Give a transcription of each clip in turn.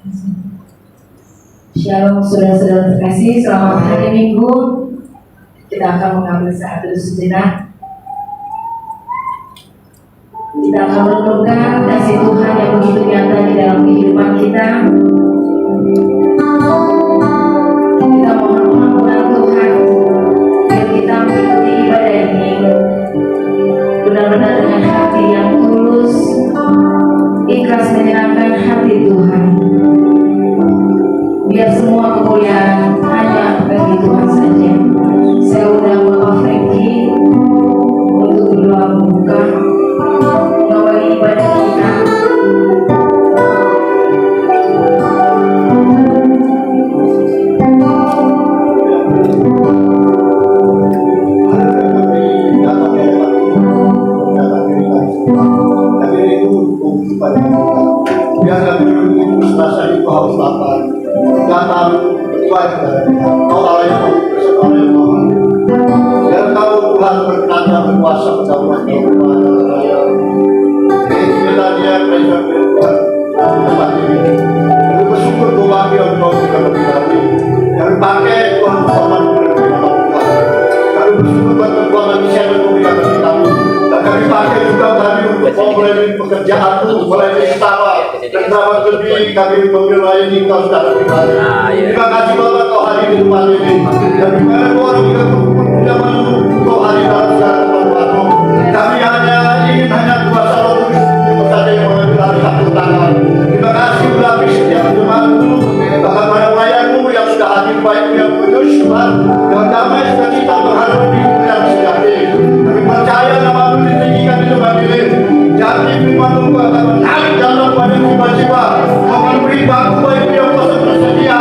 Shalom saudara-saudara terkasih, selamat hari Minggu. Kita akan mengambil saat dulu sejenak. Kita akan merenungkan kasih Tuhan yang begitu nyata di dalam kehidupan kita. Kita mohon pengampunan Tuhan biar kita mengikuti ibadah ini benar-benar dengan hati yang tulus, ikhlas menyenangkan hati Tuhan. Biar semua kemuliaan hanya bagi Tuhan saja. Saya undang Bapak Franky untuk berdoa membuka mengawali ibadah kita. Biar kami merasa itu haus lapar, datang berjuang kepada kita. Kau Allah yang berserta yang Tuhan. Biar kau Tuhan berkenan dan berkuasa menjauhkan kau kepada raya. Kita dia mereka Tuhan tempat ini. Kami bersyukur Tuhan yang kau juga lebih lagi. Kami pakai Tuhan bersama dengan nama Tuhan. Kami bersyukur buat kekuatan Indonesia dan memberikan bagi kami. Dan kami pakai juga kami untuk melayani pekerjaan, untuk melayani setara. Dan selamat lebih kami melayani kau sudah lebih baik. Terima kasih Bapak kau hari di tempat ini. Dan dimana kau orang kita berjalan kau hari dalam segala tempat-tempatmu. Kami hanya kuasa roh kudus saja yang mengambil dari satu tangan. Terima kasih berlapis setiap jemaatmu. Bahkan pelayanmu yang sudah hadir baik yang kudus Tuhan. Dengan damai sukacita berharap di yang sejati. Kami percaya nama-Mu ditinggikan di tempat ini. Jadi firman-Mu akan menarik dalam pada jiwa-jiwa. Akan beri baku baik yang kuasa bersedia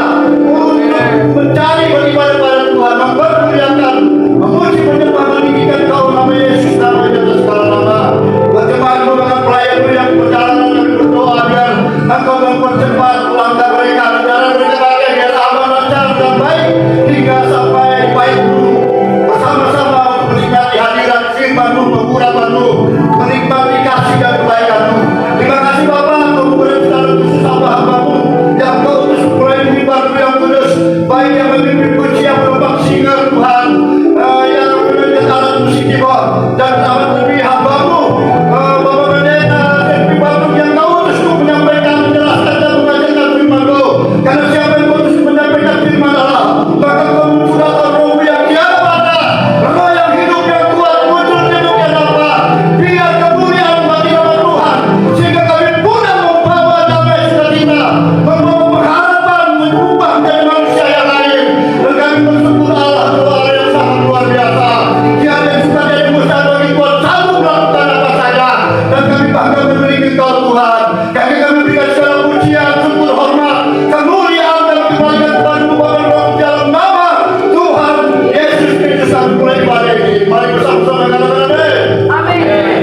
untuk mencari beribadah pada Tuhan, mempermuliakan, memuji menyembah meninggikan Kau nama Yesus, nama di atas segala nama. Buat jemaat-Mu dengan pelayan-Mu yang berjalan dan berdoa biar Engkau mempercepat langkah mereka, rencana mereka bagai biar aman, lancar dan baik hingga sampai baik-Mu bersama-sama menikmati hadirat firman-Mu, pengurapan-Mu, menikmati kasih dan kebaikan-Mu. Terima kasih Bapa, Kau memberi kita khusus hamba-hamba-Mu yang Kau utus melalui mimbar-Mu yang kudus, baik yang memimpin puji yang merupakan singer Tuhan, yang memimpin alat musik keyboard, dan amat lebih hamba-Mu, Bapak Pendeta dan pribadi yang Kau utus untuk menyampaikan, menjelaskan dan mengajarkan firman-Mu. Karena siapa yang Kau utus menyampaikan firman Allah, maka Kau memudahkan roh yang tiada batas, roh yang hidup yang kuat, muncul hidup yang dapat. Biar kemuliaan bagi nama Tuhan, sehingga kami mudah membawa damai sukacita, membawa pengharapan, mengubah menjadi manusia yang lain. Dan kami bersyukur Allah Tuhan yang sangat luar biasa. Tiada yang suka jadi mustahil bagi Tuhan sanggup melakukan apa saja. Dan kami bangga memiliki Kau Tuhan. Kami berikan segala pujian, syukur, hormat, kemuliaan dan kebaikan kepada-Mu Bapa Roh dalam nama Tuhan Yesus Kristus. Kami mulai ibadah ini. Mari bersama-sama katakan amin. Amin.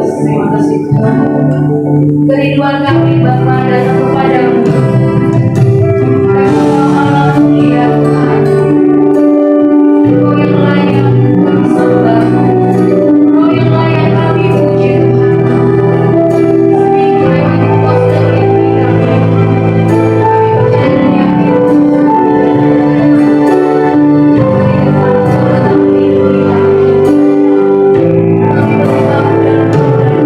Terima kasih Tuhan. Kerinduan kami Bapa datang kepada-Mu. Karena Kau mulia Tuhan. Kau yang layak kami sembah. Kau yang layak kami puji Tuhan. Seminggu lewat Kau sudah melindungi kami. Kami percaya dan yakin hari depan Kau datang melindungi kami. Kami beritahu dalam kebenaran.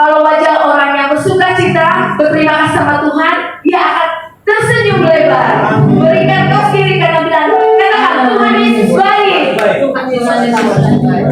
Kalau wajah orang yang bersuka cita, berterima kasih sama Tuhan, dia akan tersenyum lebar, berikan kau kiri kanan bilang, katakan Tuhan Yesus baik. Tuhan Yesus baik.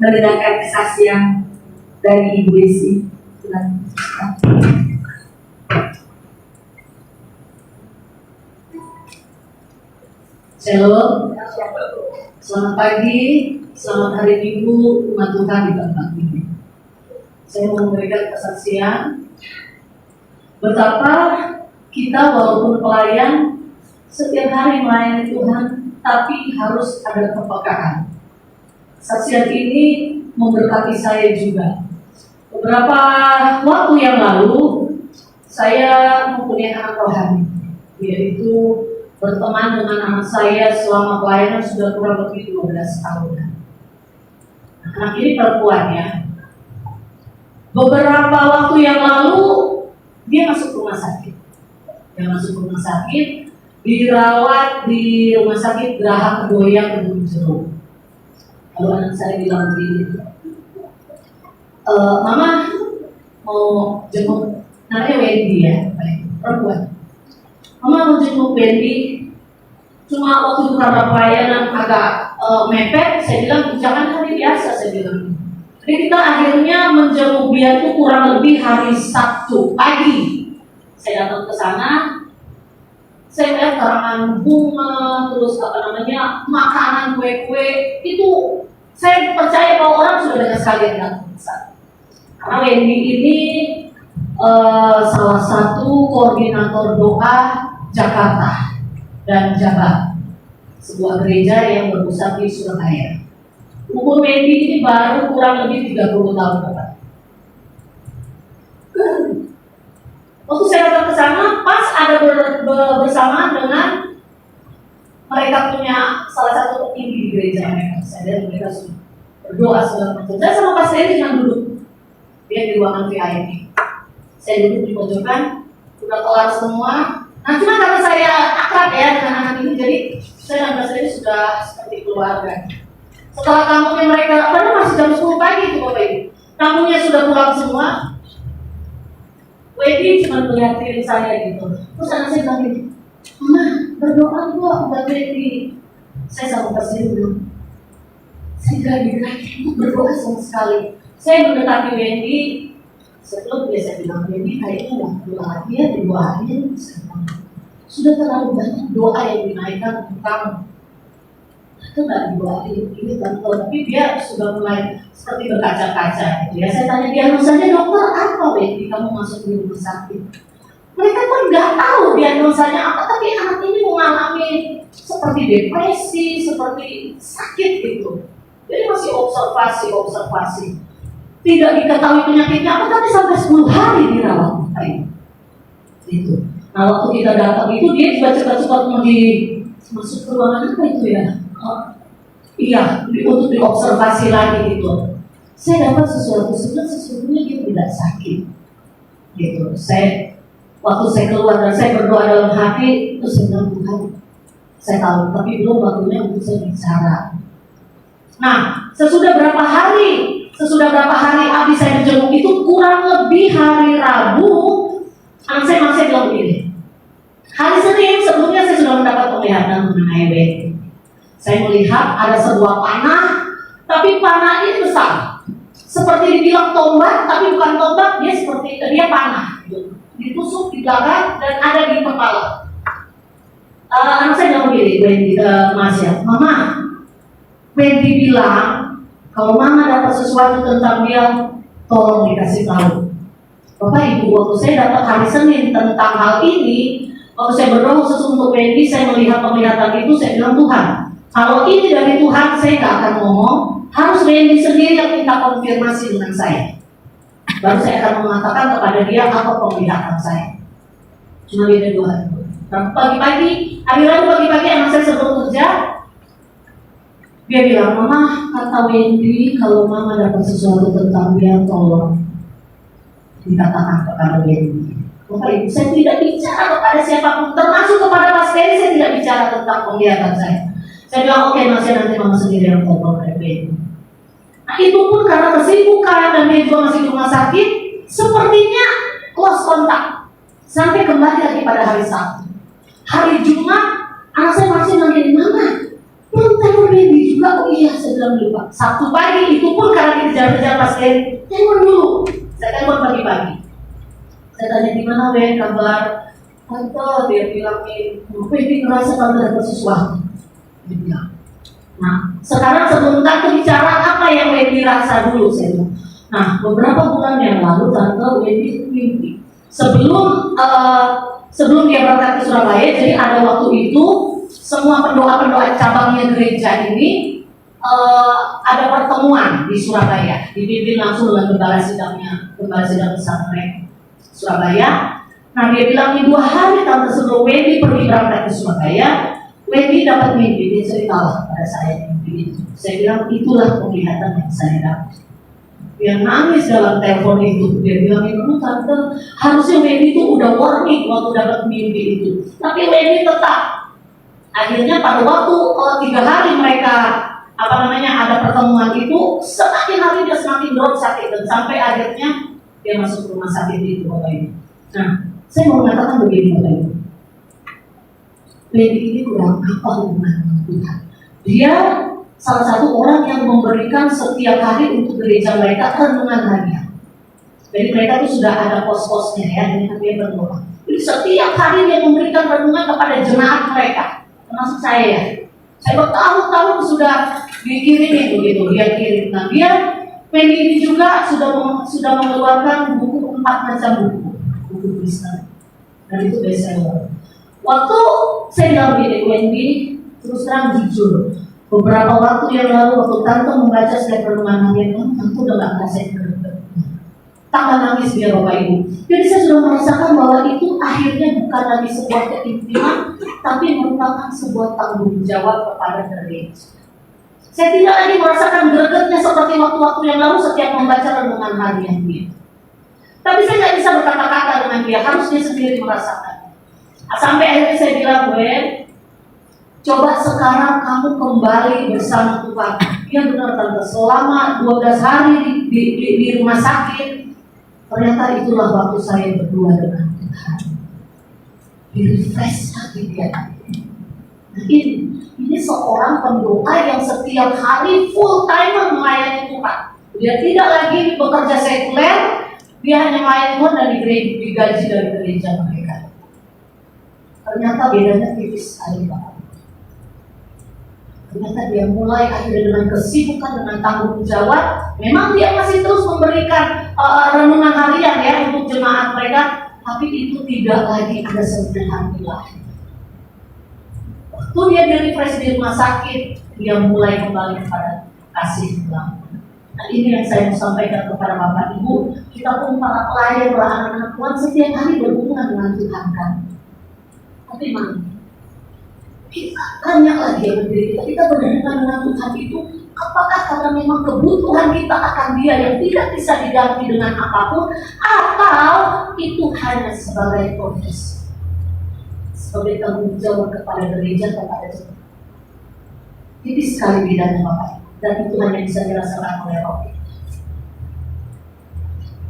Mendengarkan kesaksian dari Ibu Desi. Shalom, selamat pagi, selamat hari Minggu, umat Tuhan di tempat ini. Saya mau memberikan kesaksian betapa kita walaupun pelayan setiap hari melayani Tuhan, tapi harus ada kepekaan. Kesaksian ini memberkati saya juga. Beberapa waktu yang lalu, saya mempunyai anak rohani, yaitu berteman dengan anak saya selama pelayanan sudah kurang lebih 12 tahun. Anak ini perempuan ya. Beberapa waktu yang lalu, dia masuk rumah sakit. Dirawat di rumah sakit Geraha Kedoya Kedung Jeruk. Lalu anak saya bilang begini, Mama mau jenguk, namanya Wendy ya, perempuan. Mama mau jenguk Wendy, cuma waktu itu karena pelayanan agak mepet, saya bilang jangan hari biasa, saya bilang. Jadi kita akhirnya menjenguk dia itu kurang lebih hari Sabtu pagi. Saya datang ke sana, Saya melihat karangan bunga, terus apa namanya, makanan, kue-kue, itu saya percaya bahwa orang sudah banyak sekali yang datang ke sana. Karena Wendy ini salah satu koordinator doa Jakarta dan Jabar, sebuah gereja yang berpusat di Surabaya. Umur Wendy ini baru kurang lebih 30 tahun Bapak. Waktu saya datang ke sana, pas ada bersama dengan mereka punya salah satu petinggi di gereja mereka. Saya lihat mereka sudah berdoa segala macam. Saya sama Pak saya cuma duduk, dia di ruangan VIP. Saya duduk di pojokan, udah kelar semua. Nah, cuma karena saya akrab ya dengan anak ini, jadi saya dan Pak saya sudah seperti keluarga. Setelah tamunya mereka, padahal masih jam 10 pagi itu Bapak Ibu. Tamunya sudah pulang semua. Wendy cuma melihatin saya gitu. Terus anak saya bilang gini, "Mama, berdoa gua buat Wendy." Saya sama Pak saya bilang, saya gak lagi untuk berdoa sama sekali. Saya mendekati Wendy, sebelum dia saya bilang, Wendy kayaknya waktu lagi ya didoain. Sudah terlalu banyak doa yang dinaikkan untuk kamu. Itu nggak didoain, ini tentu. Tapi dia sudah mulai seperti berkaca-kaca. Ya, saya tanya diagnosanya dokter apa Wendy kamu masuk di rumah sakit? Mereka pun nggak tahu diagnosanya apa, tapi anak ini mengalami seperti depresi, seperti sakit gitu. Jadi masih observasi. Tidak diketahui penyakitnya apa, tapi sampai 10 hari dirawat. Itu. Nah, waktu kita datang itu dia juga cepat-cepat mau masuk ke ruangan apa itu ya? Iya, untuk diobservasi lagi gitu. Saya dapat sesuatu sebenarnya sesungguhnya dia tidak sakit. Gitu. Waktu saya keluar dan saya berdoa dalam hati, terus saya bilang Tuhan, saya tahu, tapi belum waktunya untuk saya bicara. Nah, sesudah berapa hari habis saya dijenguk itu kurang lebih hari Rabu, anak saya masih bilang begini. Hari Senin sebelumnya saya sudah mendapat penglihatan mengenai Wendy. Saya melihat ada sebuah panah, tapi panah ini besar. Seperti dibilang tombak, tapi bukan tombak, dia panah. Ditusuk di dada dan ada di kepala. Anak saya bilang begini, Wendy, Mas ya, Mama, Wendy bilang kalau Mama dapat sesuatu tentang dia, tolong dikasih tahu. Bapak Ibu, waktu saya dapat hari Senin tentang hal ini, waktu saya berdoa khusus untuk Wendy, saya melihat penglihatan itu, saya bilang Tuhan, kalau ini dari Tuhan, saya nggak akan ngomong. Harus Wendy sendiri yang minta konfirmasi dengan saya. Baru saya akan mengatakan kepada dia apa penglihatan saya. Cuma beda 2 hari. Pagi-pagi, hari Rabu pagi-pagi anak saya sebelum kerja, dia bilang, Mama, kata Wendy, kalau Mama dapat sesuatu tentang dia, tolong dikatakan kepada Wendy. Bapak Ibu, saya tidak bicara kepada siapapun, termasuk kepada Mas Ferry, saya tidak bicara tentang penglihatan saya. Saya bilang, oke, Mas, nanti Mama sendiri yang telepon dari Wendy. Nah, itu pun karena kesibukan dan dia juga masih di rumah sakit, sepertinya close kontak. Sampai kembali lagi pada hari Sabtu. Hari Jumat, anak saya masih nanggil, Mama, belum telepon Wendy juga. Oh iya, saya bilang lupa. Sabtu pagi, itu pun karena dikejar-kejar Mas Ferry, telepon dulu. Saya telepon pagi-pagi. Saya tanya, gimana Wen, kabar? Tante, dia bilang, Wendy ngerasa tante dapat sesuatu. Dia bilang. Nah, sekarang sebentar bicara apa yang Wendy rasa dulu, saya bilang. Nah, beberapa bulan yang lalu tante Wendy mimpi. Sebelum dia berangkat ke Surabaya, jadi ada waktu itu semua pendoa-pendoa cabangnya gereja ini ada pertemuan di Surabaya, dipimpin langsung dengan Gembala Sidang Pesantren Surabaya. Nah, dia bilang di 2 hari tante sebelum Wendy pergi berangkat ke Surabaya, Wendy dapat mimpi. Dia ceritalah pada saya mimpi itu. Saya bilang itulah penglihatan yang saya dapat. Dia nangis dalam telepon itu. Dia bilang, itu tante, harusnya Wendy itu udah warning waktu dapat mimpi itu. Tapi Wendy tetap. Akhirnya pada waktu 3 hari mereka ada pertemuan itu, semakin hari dia semakin drop sakit dan sampai akhirnya dia masuk rumah sakit itu, Bapak Ibu. Nah, saya mau mengatakan begini, Bapak Ibu. Wendy ini kurang apa hubungan dengan Tuhan. Dia salah satu orang yang memberikan setiap hari untuk gereja mereka renungan harian. Jadi mereka tuh sudah ada pos-posnya ya, dengan dia berdoa. Jadi setiap hari dia memberikan renungan kepada jemaat mereka, termasuk saya ya. Saya bertahun-tahun sudah dikirimin begitu, dia kirim. Nah dia ini juga sudah mengeluarkan buku 4 macam buku Kristen. Dan itu bestseller. Waktu saya dalam UNB, terus terang jujur, beberapa waktu yang lalu waktu tante membaca setiap renungan harian, tentu udah gak merasa greget. Tambah nangis biar Bapak Ibu. Jadi saya sudah merasakan bahwa itu akhirnya bukan lagi sebuah keintiman, tapi merupakan sebuah tanggung jawab kepada gereja. Saya tidak lagi merasakan gregetnya seperti waktu-waktu yang lalu setiap membaca renungan harian dia. Tapi saya nggak bisa berkata-kata dengan dia, harus dia sendiri merasakan. Sampai akhirnya saya bilang, Gwen, coba sekarang kamu kembali bersama Tuhan. Iya benar tante, selama 12 hari di rumah sakit, ternyata itulah waktu saya berdua dengan Tuhan. Di-refresh hati dia. Nah ini seorang pendoa yang setiap hari full time melayani Tuhan. Dia tidak lagi bekerja sekuler, dia hanya melayani Tuhan dan digaji dari gereja mereka. Ternyata bedanya tipis sekali Pak. Ternyata dia mulai akhirnya dengan kesibukan, dengan tanggung jawab. Memang dia masih terus memberikan renungan harian ya untuk jemaat mereka, tapi itu tidak lagi ada sentuhan hati lain. Waktu dia di-refresh di rumah sakit, dia mulai kembali kepada kasih Tuhan. Nah ini yang saya mau sampaikan kepada Bapak Ibu. Kita pun para pelayan, para anak-anak Tuhan setiap hari berhubungan dengan Tuhan kan. Tapi mana? Kita tanya lagi yang diri kita berhubungan dengan Tuhan itu, apakah karena memang kebutuhan kita akan Dia yang tidak bisa diganti dengan apapun, atau itu hanya sebagai profesi, sebagai tanggung jawab kepada gereja, kepada jemaat. Tipis sekali bedanya Bapak, dan itu hanya bisa dirasakan oleh Roh.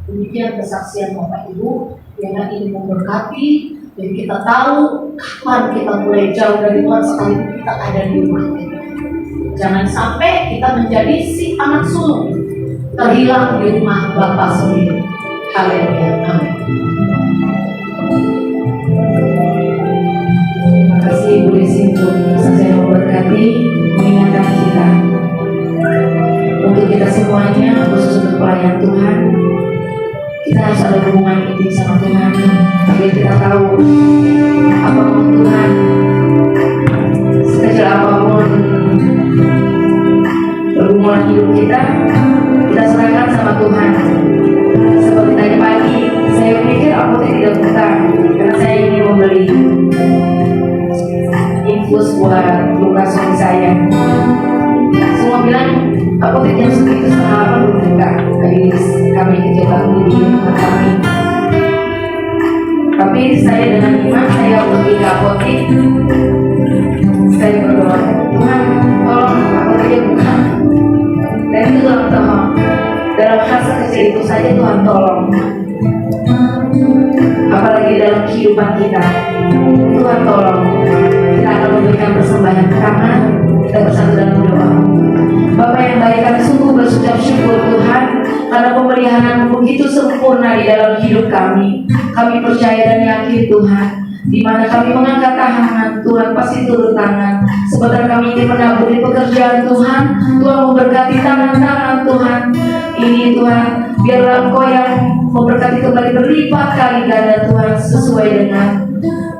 Demikian kesaksian Bapak Ibu yang ingin memberkati. Jadi kita tahu kapan kita mulai jauh dari Tuhan sekalipun kita ada di rumah kita. Jangan sampai kita menjadi si anak sulung terhilang di rumah Bapa sendiri. Haleluya. Amin. Terima kasih Ibu Desi untuk saya memberkati, mengingatkan kita untuk kita semuanya, khusus untuk pelayan Tuhan. Kita harus ada hubungan intim sama Tuhan agar kita tahu apapun Tuhan, sekecil apapun pergumulan hidup kita serahkan sama Tuhan. Seperti tadi pagi saya pikir apotek tidak buka karena saya ingin membeli infus buat luka suami saya. Semua bilang apotek jam segitu 7:30 belum buka. Kami kejebak di rumah kami. Tapi saya dengan iman saya pergi ke apotek. Saya berdoa, Tuhan tolong apoteknya buka. Dan itu Tuhan tolong. Dalam hal sekecil itu saja Tuhan tolong. Apalagi dalam kehidupan kita, Tuhan tolong. Kita akan memberikan persembahan karena kita bersatu dalam doa. Bapak yang baik, kami sungguh berucap syukur Tuhan karena pemeliharaan begitu sempurna di dalam hidup kami. Kami percaya dan yakin Tuhan, di mana kami mengangkat tangan, Tuhan pasti turun tangan. Sebentar kami ingin menabur di pekerjaan Tuhan, Tuhan memberkati tangan-tangan Tuhan. Ini Tuhan, biarlah Engkau yang memberkati kembali berlipat kali ganda Tuhan, sesuai dengan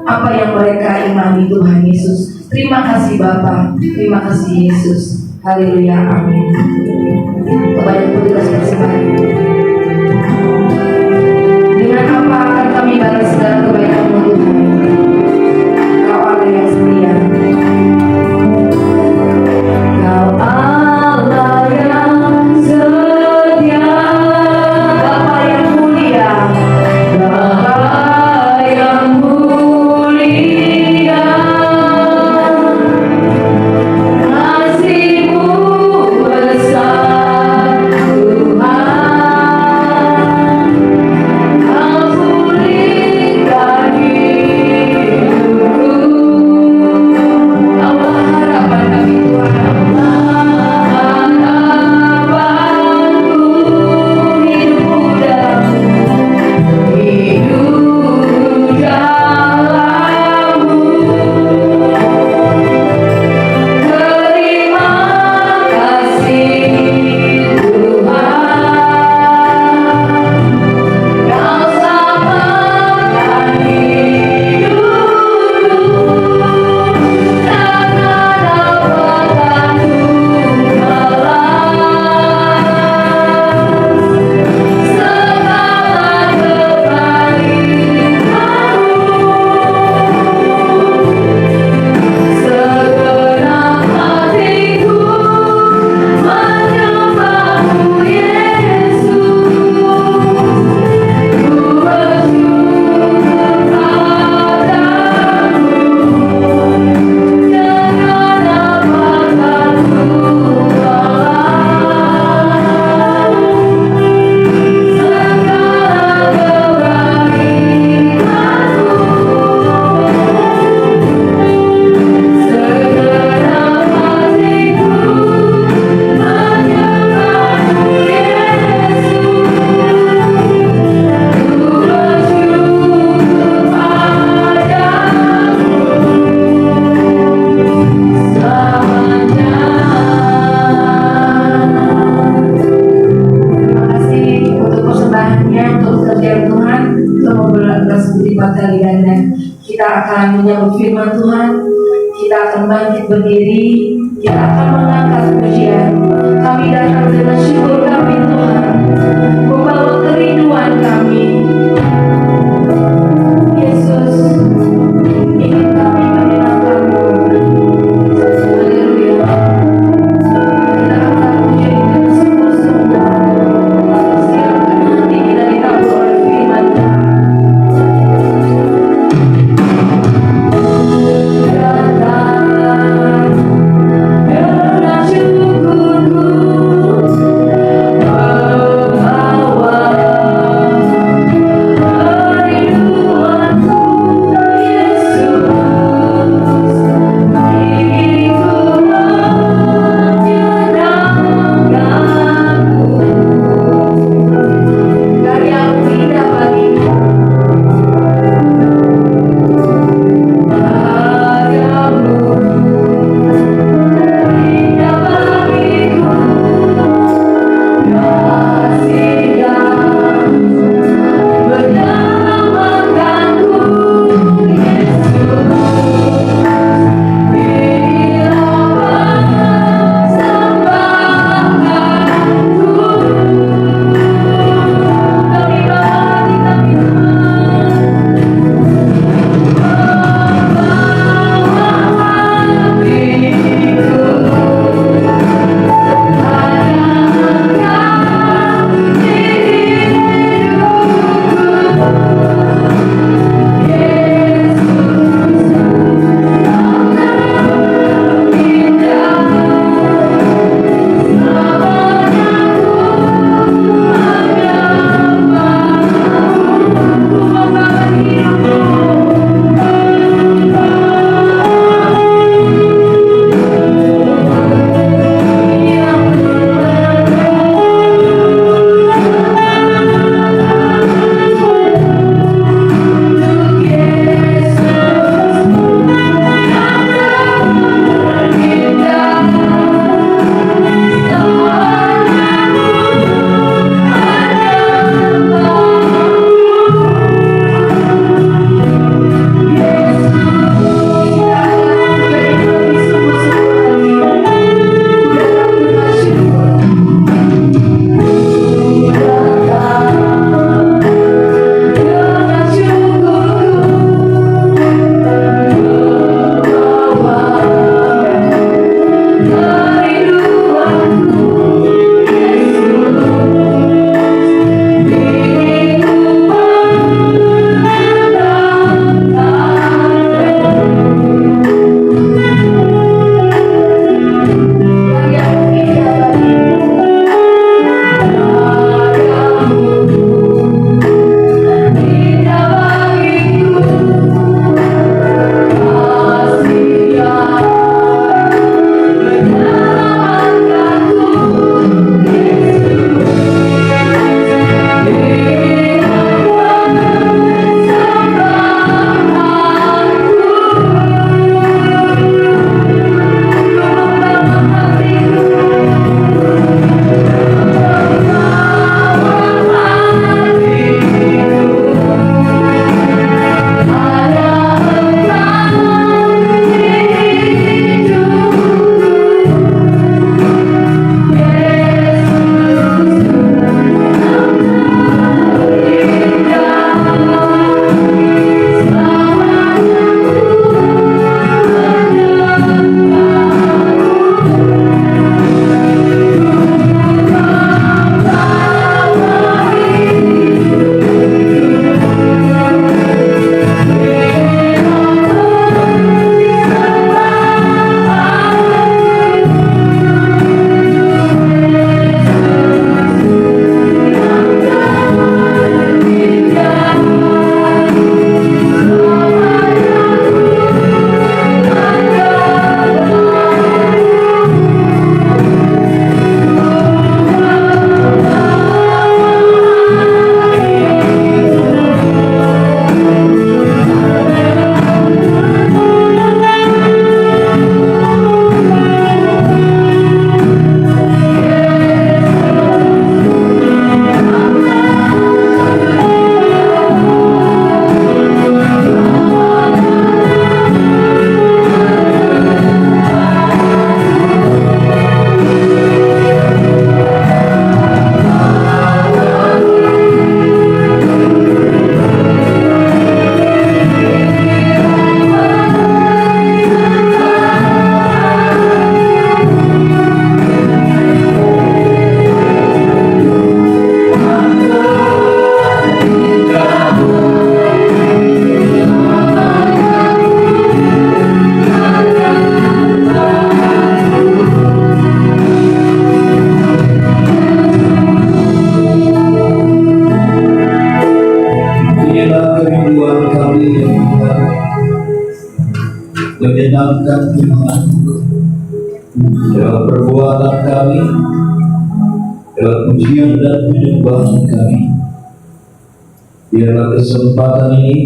apa yang mereka imani Tuhan Yesus. Terima kasih Bapa, terima kasih Yesus. Haleluya, amin. Kepada petugas persembahan, dengan apa akan kami balas segala kebaikan-Mu Tuhan? Kau Allah yang setia. Kau Allah yang setia, Bapa yang mulia, Bapa yang mulia. Kasih-Mu besar Tuhan. berlipat kali ganda. Kita akan menyambut firman Tuhan. Kita akan bangkit berdiri. Kita akan mengangkat pujian. Kami datang dengan syukur kami Tuhan, membawa kerinduan kami. Yesus, ingin kami menyenangkan-Mu. Haleluya. Kita angkat pujian dengan sungguh-sungguh. Siapkan hati kita ditabur oleh firman Tuhan. Datang dengan syukurku, membawa menyenangkan Tuhan dalam perbuatan kami, dalam pujian dan penyembahan kami. Biarlah kesempatan ini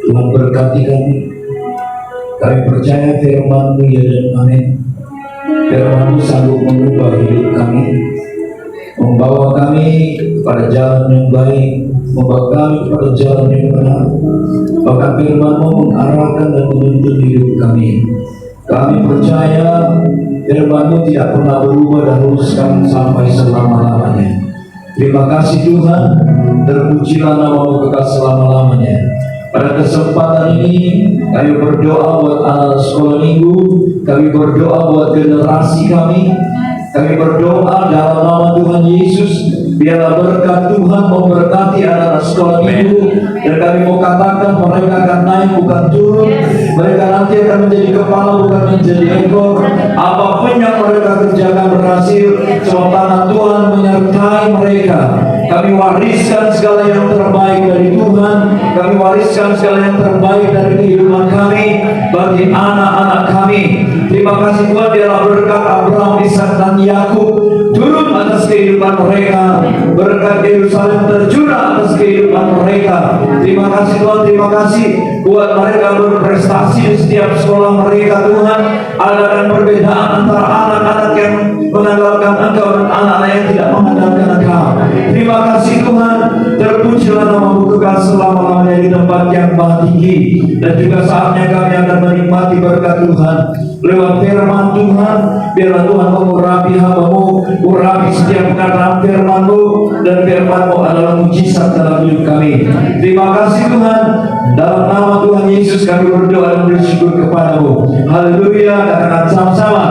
Tuhan berkati kami. Kami percaya firman-Mu ya dan amin. Firman-Mu sanggup mengubah hidup kami, membawa kami pada jalan yang baik, membawa kami pada jalan yang benar. Bahkan firman-Mu mengarahkan dan menuntun hidup kami. Kami percaya firman-Mu tidak pernah berubah dahulu sekarang sampai selama-lamanya. Terima kasih Tuhan, terpujilah nama-Mu kekal selama-lamanya. Pada kesempatan ini kami berdoa buat anak sekolah minggu, kami berdoa buat generasi kami berdoa dalam nama Tuhan Yesus. Biarlah berkat Tuhan memberkati anak-anak sekolah minggu, dan kami mau katakan mereka akan naik bukan turun, mereka nanti akan menjadi kepala bukan menjadi ekor. Apapun yang mereka kerjakan berhasil, sebab tangan Tuhan menyertai mereka. Kami wariskan segala yang terbaik dari Tuhan, kami wariskan segala yang terbaik dari kehidupan kami bagi anak-anak kami. Terima kasih Tuhan, biarlah berkat Abraham, Ishak dan Yakub turun atas kehidupan mereka, berkat Yerusalem tercurah atas kehidupan mereka. Terima kasih Tuhan, terima kasih buat mereka berprestasi di setiap sekolah mereka Tuhan. Adakan perbedaan antara anak-anak yang mengandalkan Engkau dan anak-anak yang tidak mengandalkan Engkau. Terima kasih Tuhan, terpujilah nama-Mu kekal selama-lamanya di tempat yang maha tinggi. Dan juga saatnya kami akan menikmati berkat Tuhan lewat firman Tuhan. Biarlah Tuhan mengurapi hamba-Mu, urapi setiap perkataan firman-Mu, dan firman-Mu adalah mujizat dalam hidup kami. Terima kasih Tuhan, dalam nama Tuhan Yesus kami berdoa dan bersyukur kepada-Mu. Haleluya, katakan sama-sama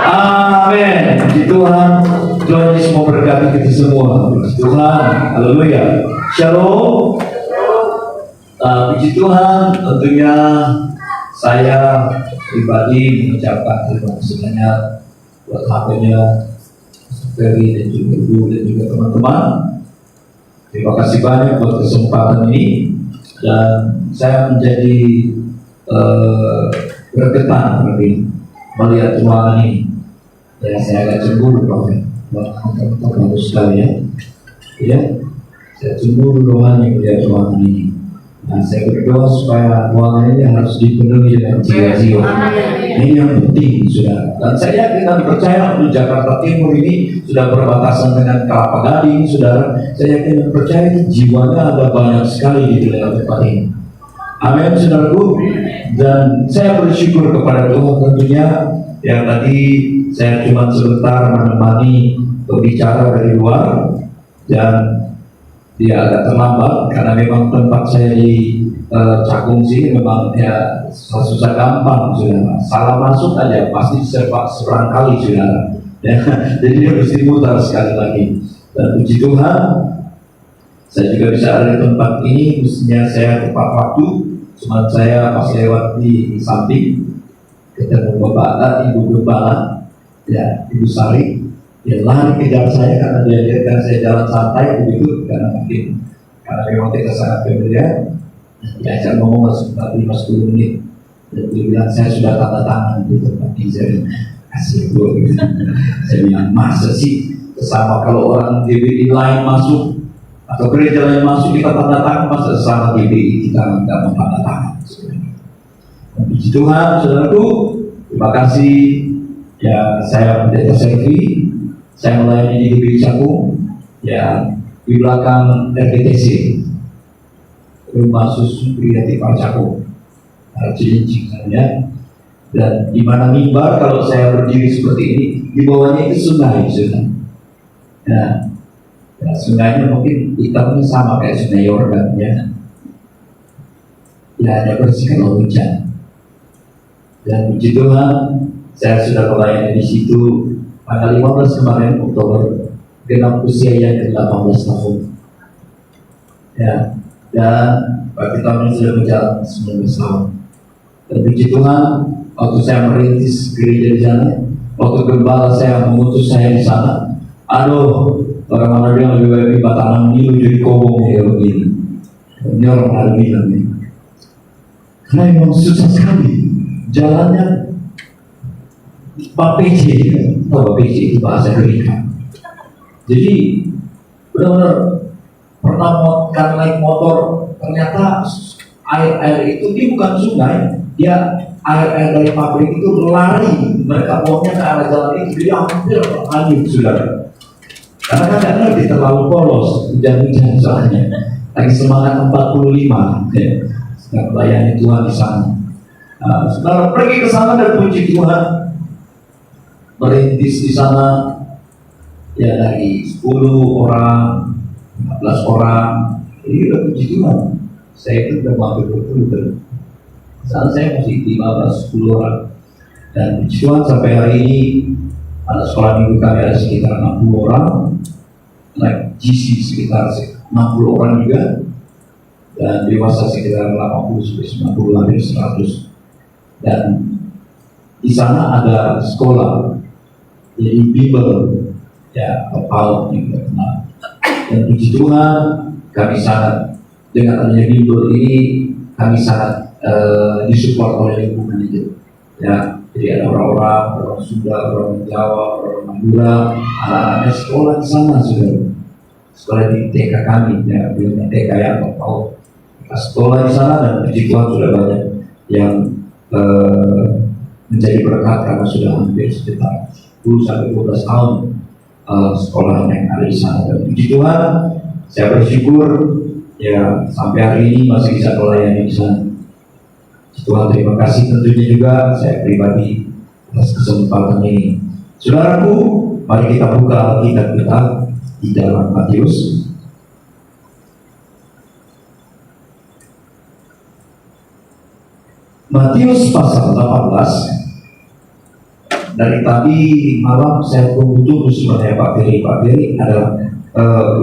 amin. Puji Tuhan, Tuhan Yesus memberkati kita semua. Puji Tuhan, haleluya, shalom. Puji Tuhan, tentunya saya pribadi mengucapkan terima kasih banyak buat hambanya Ferry dan juga Ibu dan juga teman-teman. Terima kasih banyak buat kesempatan ini, dan saya menjadi bergetar melihat ruangan ini. Ya, saya agak cemburu teman-teman, bagus sekali ya. Ya, saya cemburu rohani melihat ruangan ini. Nah, saya berdoa supaya ruangan ini harus dipenuhi dengan jiwa-jiwa. Ini yang penting, saudara. Dan saya yakin dan percaya untuk Jakarta Timur ini sudah berbatasan dengan Kelapa Gading, saudara. Saya yakin dan percaya jiwanya ada banyak sekali di wilayah tempat ini. Amin, saudaraku. Dan saya bersyukur kepada Tuhan tentunya. Yang tadi saya cuma sebentar menemani pembicara dari luar, dan dia agak terlambat karena memang tempat saya di Cakung sih memang ya susah gampang, saudara. Salah masuk aja pasti seberang kali, saudara. Ya, jadi dia mesti mutar sekali lagi. Dan puji Tuhan, saya juga bisa ada di tempat ini. Mestinya saya tepat waktu, cuma saya pas lewat di samping ketemu Bapak Ibu Gembala, ya Ibu Sari. Dia lari kejar saya karena dia lihat saya jalan santai begitu, karena memang kita sangat familiar. Diajak ngomong sekitar 5-10 menit, dan dia bilang saya sudah tanda tangan di tempat ini. Saya kasih gue gitu. Saya bilang masa sih sama kalau orang GBI lain masuk atau gereja lain masuk kita tanda tangan, masa sama GBI kita nggak mau tanda tangan. Puji Tuhan, saudaraku, terima kasih. Ya, saya Pendeta Selvi. Saya melayani di GBI Cakung, ya di belakang RDTC, Rumah Susu Kreatif Cakung, Cilincing ya. Dan di mana mimbar kalau saya berdiri seperti ini, di bawahnya itu sungai, saudara. Ya, sungainya mungkin hitamnya sama kayak sungai Yordan ya. Ya, ada bersih kalau hujan. Dan puji Tuhan, saya sudah melayani di situ. Tanggal 15 kemarin Oktober, genap usia yang ke-18 tahun. Ya, dan bagi tahun ini sudah berjalan 19 tahun. Dan puji Tuhan, waktu saya merintis gereja di sana, waktu gembala saya mengutus saya di sana, aduh, orang-orang bilang lebih baik di Batangan ini jadi kobong ya begini. Ini orang hari bilang nih. Karena memang susah sekali jalannya. PPJ, PPJ itu bahasa Gerika. Jadi benar-benar pernah naik motor, ternyata air itu dia bukan sungai, dia air dari pabrik itu lari, mereka buangnya ke arah jalan itu, jadi hampir hanyut saudara. Karena kan ngerti terlalu polos, hujan-hujan soalnya. Lagi semangat 45, ya. Nggak melayani Tuhan di sana. Saudara pergi ke sana dan puji Tuhan, merintis di sana, ya dari 10 orang, 15 orang, jadi udah puji Tuhan. Saya itu udah mampir betul. Saat saya masih 15-10 orang, dan puji Tuhan sampai hari ini anak sekolah minggu kami ada sekitar 60 orang, naik GC sekitar 60 orang juga, dan dewasa sekitar 80-90 hampir 100. Dan di sana ada sekolah, jadi bimbel, ya PAUD juga kenal. Dan puji Tuhan kami sangat dengan adanya bimbel ini kami sangat disupport oleh lingkungan itu. Ya, jadi ada orang Sunda, orang Jawa, orang Madura, anak-anaknya sekolah di sana sudah. Sekolah di TK kami, ya belum TK ya atau sekolah di sana, dan puji Tuhan sudah banyak yang menjadi berkat karena sudah hampir sekitar 10-12 tahun sekolah yang ada di sana. Dan puji Tuhan, saya bersyukur ya sampai hari ini masih bisa melayani di sana. Tuhan terima kasih tentunya juga saya pribadi atas kesempatan ini. Saudaraku, mari kita buka Alkitab kita di dalam Matius. Matius pasal 18. Dari tadi malam saya tunggu sebenarnya Pak Ferry ada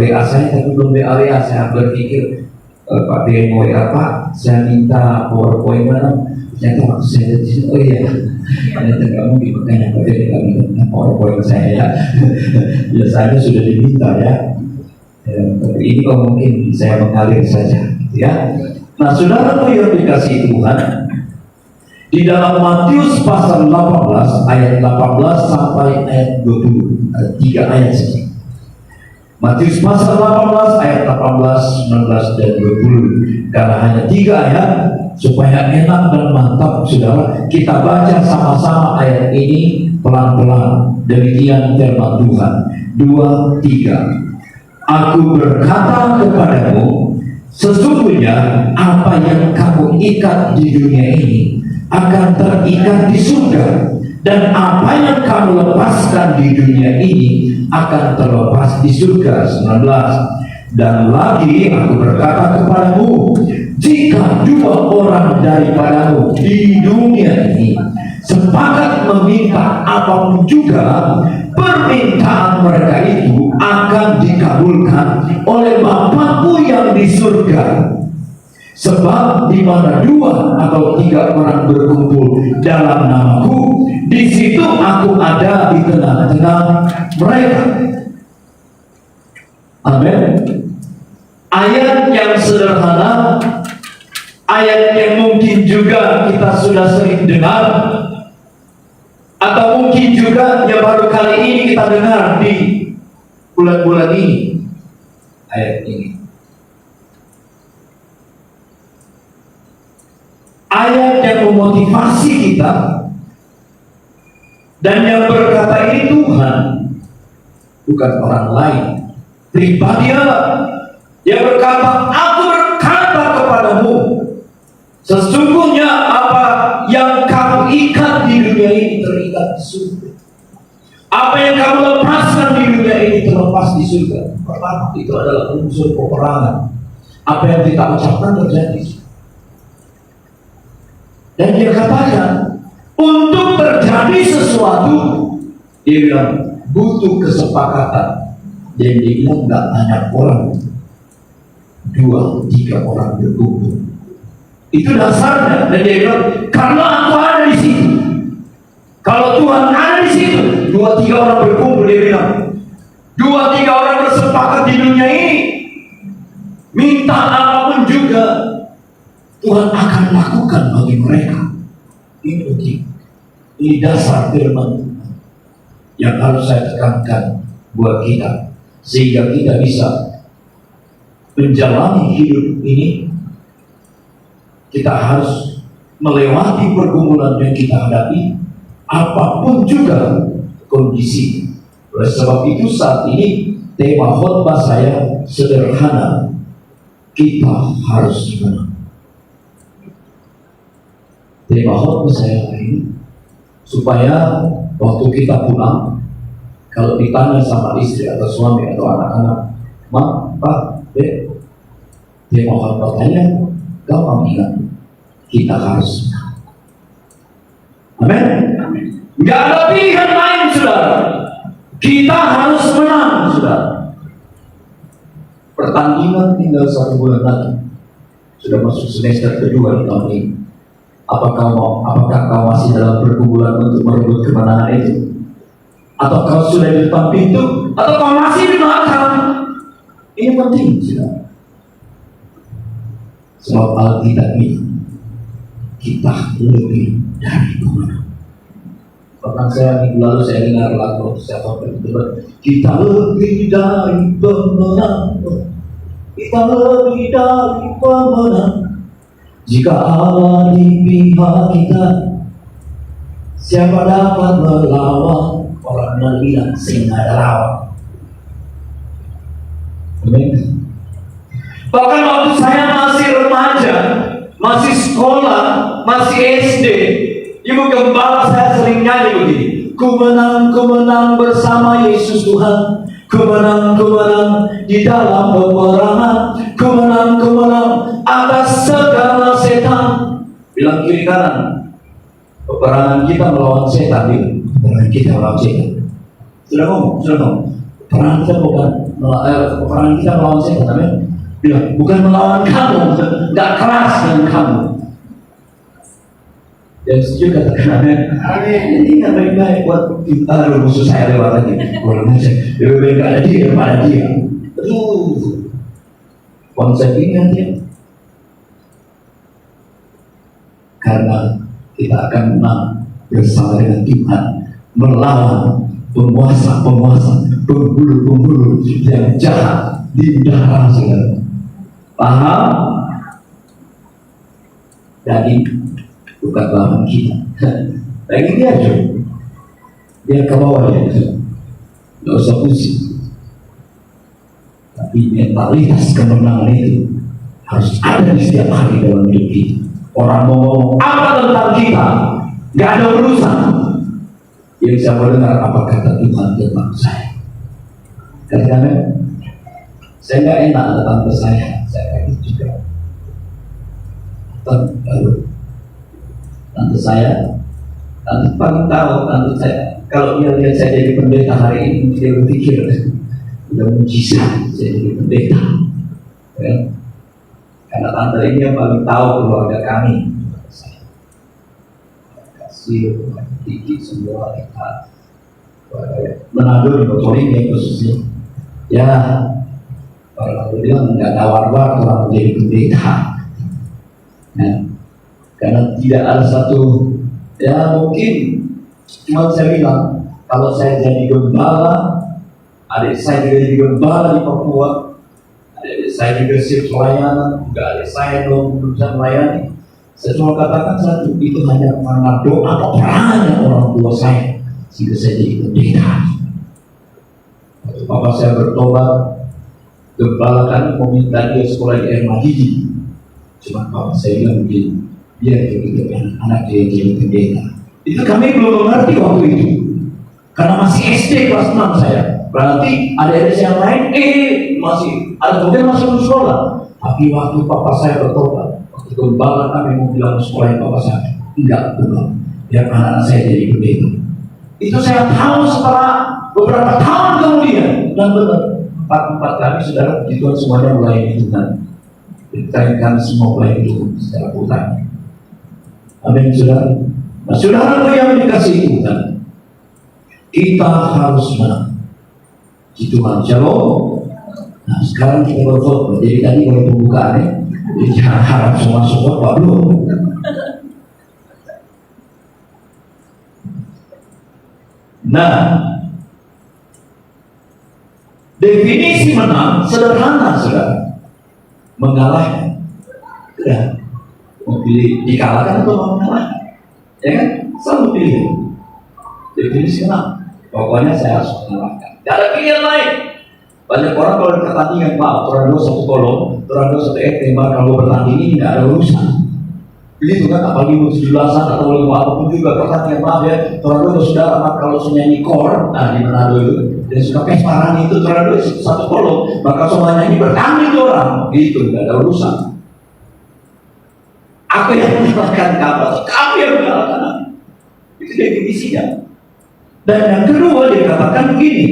WA saya tapi belum WA saya berpikir Pak Ferry mau WA Pak, saya minta PowerPoint mana? Ternyata waktu saya di sini, oh iya, ternyata nggak mungkin, makanya Pak Ferry nggak minta PowerPoint saya ya. Biasanya sudah diminta ya. Tapi ini kok mungkin saya mengalir saja, ya. Nah, saudara yang dikasih Tuhan, di dalam Matius pasal 18 ayat 18 sampai ayat 20, ada 3 ayat saja. Matius pasal 18 ayat 18, 19 dan 20. Karena hanya 3 ayat supaya enak dan mantap saudara, kita baca sama-sama ayat ini pelan-pelan. Demikian firman Tuhan. 2, 3. Aku berkata kepadamu, sesungguhnya apa yang kamu ikat di dunia ini akan terikat di surga, dan apa yang kamu lepaskan di dunia ini akan terlepas di surga. 19. Dan lagi aku berkata kepadamu, jika 2 orang daripadamu di dunia ini sepakat meminta apapun juga, permintaan mereka itu akan dikabulkan oleh Bapa-Ku yang di surga. Sebab di mana 2 atau 3 orang berkumpul dalam nama-Ku, di situ Aku ada di tengah-tengah mereka. Amin. Ayat yang sederhana, ayat yang mungkin juga kita sudah sering dengar, atau mungkin juga yang baru kali ini kita dengar di bulan-bulan ini. Ayat ini, ayat yang memotivasi kita, dan yang berkata ini Tuhan, bukan orang lain, pribadi Allah. Dia berkata, aku berkata kepadamu, sesungguhnya apa yang kamu ikat di dunia ini terikat di surga. Apa yang kamu lepaskan di dunia ini terlepas di surga. Pertama, itu adalah unsur peperangan. Apa yang kita ucapkan terjadi. Dan dia katakan, untuk terjadi sesuatu, dia bilang butuh kesepakatan. Dan dia bilang nggak banyak orang, 2-3 orang berkumpul. Itu dasarnya. Dan dia bilang, karena aku ada di situ. Kalau Tuhan ada di situ, 2-3 orang berkumpul, dia bilang, 2-3 orang bersepakat di dunia ini, minta apapun juga, Tuhan akan lakukan bagi mereka. Ini penting. Ini dasar firman Tuhan yang harus saya tekankan buat kita, sehingga kita bisa menjalani hidup ini. Kita harus melewati pergumulan yang kita hadapi, apapun juga kondisi. Oleh sebab itu saat ini tema khotbah saya sederhana: kita harus menang. Tema khotbah saya hari ini supaya waktu kita pulang, kalau ditanya sama istri atau suami atau anak-anak, "Ma, Pak, Dek, tema khotbah saya," gampang ingat, kita harus menang. Amin. Gak ada pilihan lain, saudara. Kita harus menang, saudara. Pertandingan tinggal 1 bulan lagi. Sudah masuk semester kedua di tahun ini. Apakah kau masih dalam pergumulan untuk merebut kemenangan itu? Atau kau sudah di depan pintu? Atau kau masih di belakang? Ini penting, saudara. Sebab Alkitab ini kita lebih dari pemenang. Pernah saya minggu lalu saya dengar lagu siapa berkata, kita lebih dari pemenang, kita lebih dari pemenang. Jika Allah di pihak kita, siapa dapat melawan? Orang bilang singa ada lawan. Amin. Bahkan waktu saya masih remaja, masih sekolah, masih SD, ibu gembala saya sering nyanyi begini: ku menang bersama Yesus Tuhan, ku menang di dalam peperangan, ku menang atas segala setan. Bilang kiri kanan, peperangan kita melawan setan, peperangan kita melawan setan. Sudah ngomong, peperangan kita bukan peperangan kita melawan setan, amin. Bilang, bukan melawan kamu, gak keras dengan kamu. Dan setuju katakan amin. Ini gak baik-baik buat musuh saya lewat lagi. Lebih baik ada dia daripada dia. Konsep ini nanti. Karena kita akan menang bersama dengan Tuhan, melawan penguasa-penguasa, penghulu-penghulu yang jahat di udara, saudara. Paham? Jadi bukan lawan kita. Lagi dia aja, dia ke bawah ya, nggak usah pusing. Tapi mentalitas kemenangan itu harus ada di setiap hari dalam hidup kita. Orang mau ngomong apa tentang kita, nggak ada urusan. Yang saya mau dengar apa kata Tuhan tentang saya. Karena saya nggak enak tentang saya kayak gitu juga. Tante saya, tante paling tahu, tante saya kalau dia lihat saya jadi pendeta hari ini, dia berpikir udah mujizat saya jadi pendeta, ya? Karena tante ini yang paling tahu keluarga kami. Kasih, Kiki, semua kita Manado di Botoling khususnya. Ya, kalau aku bilang nggak tawar-tawar kalau menjadi pendeta. Nah, karena tidak ada satu, ya mungkin cuma saya bilang kalau saya jadi gembala, adik saya juga jadi gembala di Papua, adik saya juga siap pelayanan, juga adik saya belum bisa melayani. Saya cuma katakan satu, itu hanya karena doa peperangan orang tua saya sehingga saya jadi pendeta. Waktu papa saya bertobat, gembala kan meminta dia sekolah di RMHJ. Cuma papa saya bilang begini, biar kita anak dia jadi pendeta. Itu kami belum mengerti waktu itu, karena masih SD kelas 6 saya. Berarti adik-adik yang lain masih ada mungkin masuk sekolah. Tapi waktu papa saya bertobat, waktu gembala kami mau bilang sekolah papa saya, enggak belum. Biar anak saya jadi pendeta. Itu saya tahu setelah beberapa tahun kemudian. Dan benar, empat kami saudara puji Tuhan semuanya melayani Tuhan. Kami semua melayani Tuhan secara putar. Amin, saudara. Nah, saudara yang dikasihi Tuhan, kita harus menang. Tuhan, shalom. Nah, sekarang kita berkhotbah. Jadi tadi oleh pembukaannya Jadi jangan harap semua support Pak Bro. Nah, definisi menang sederhana, saudara. Mengalahkan. Ya, mau pilih dikalahkan atau mau mengalahkan? Ya kan? Selalu pilih. Definisi menang. Pokoknya saya harus mengalahkan. Tidak ada pilihan lain. Banyak orang kalau di pertandingan, Pak, Tornado 1 kolom, Tornado 1 tembak, kalau bertanding ini tidak ada urusan. Begitu kan, apalagi 17-an atau 5 apapun juga pertandingan, maaf ya, Tornado sudah amat kalau nyanyi kor, nah di Manado itu, dan suka pesparan itu Tornado 1 kolom, maka semuanya ini bertanding tuh orang, gitu, tidak ada urusan. Aku yang mengalahkan kamu yang mengalahkan aku. Itu definisinya. Dan yang kedua dia katakan begini,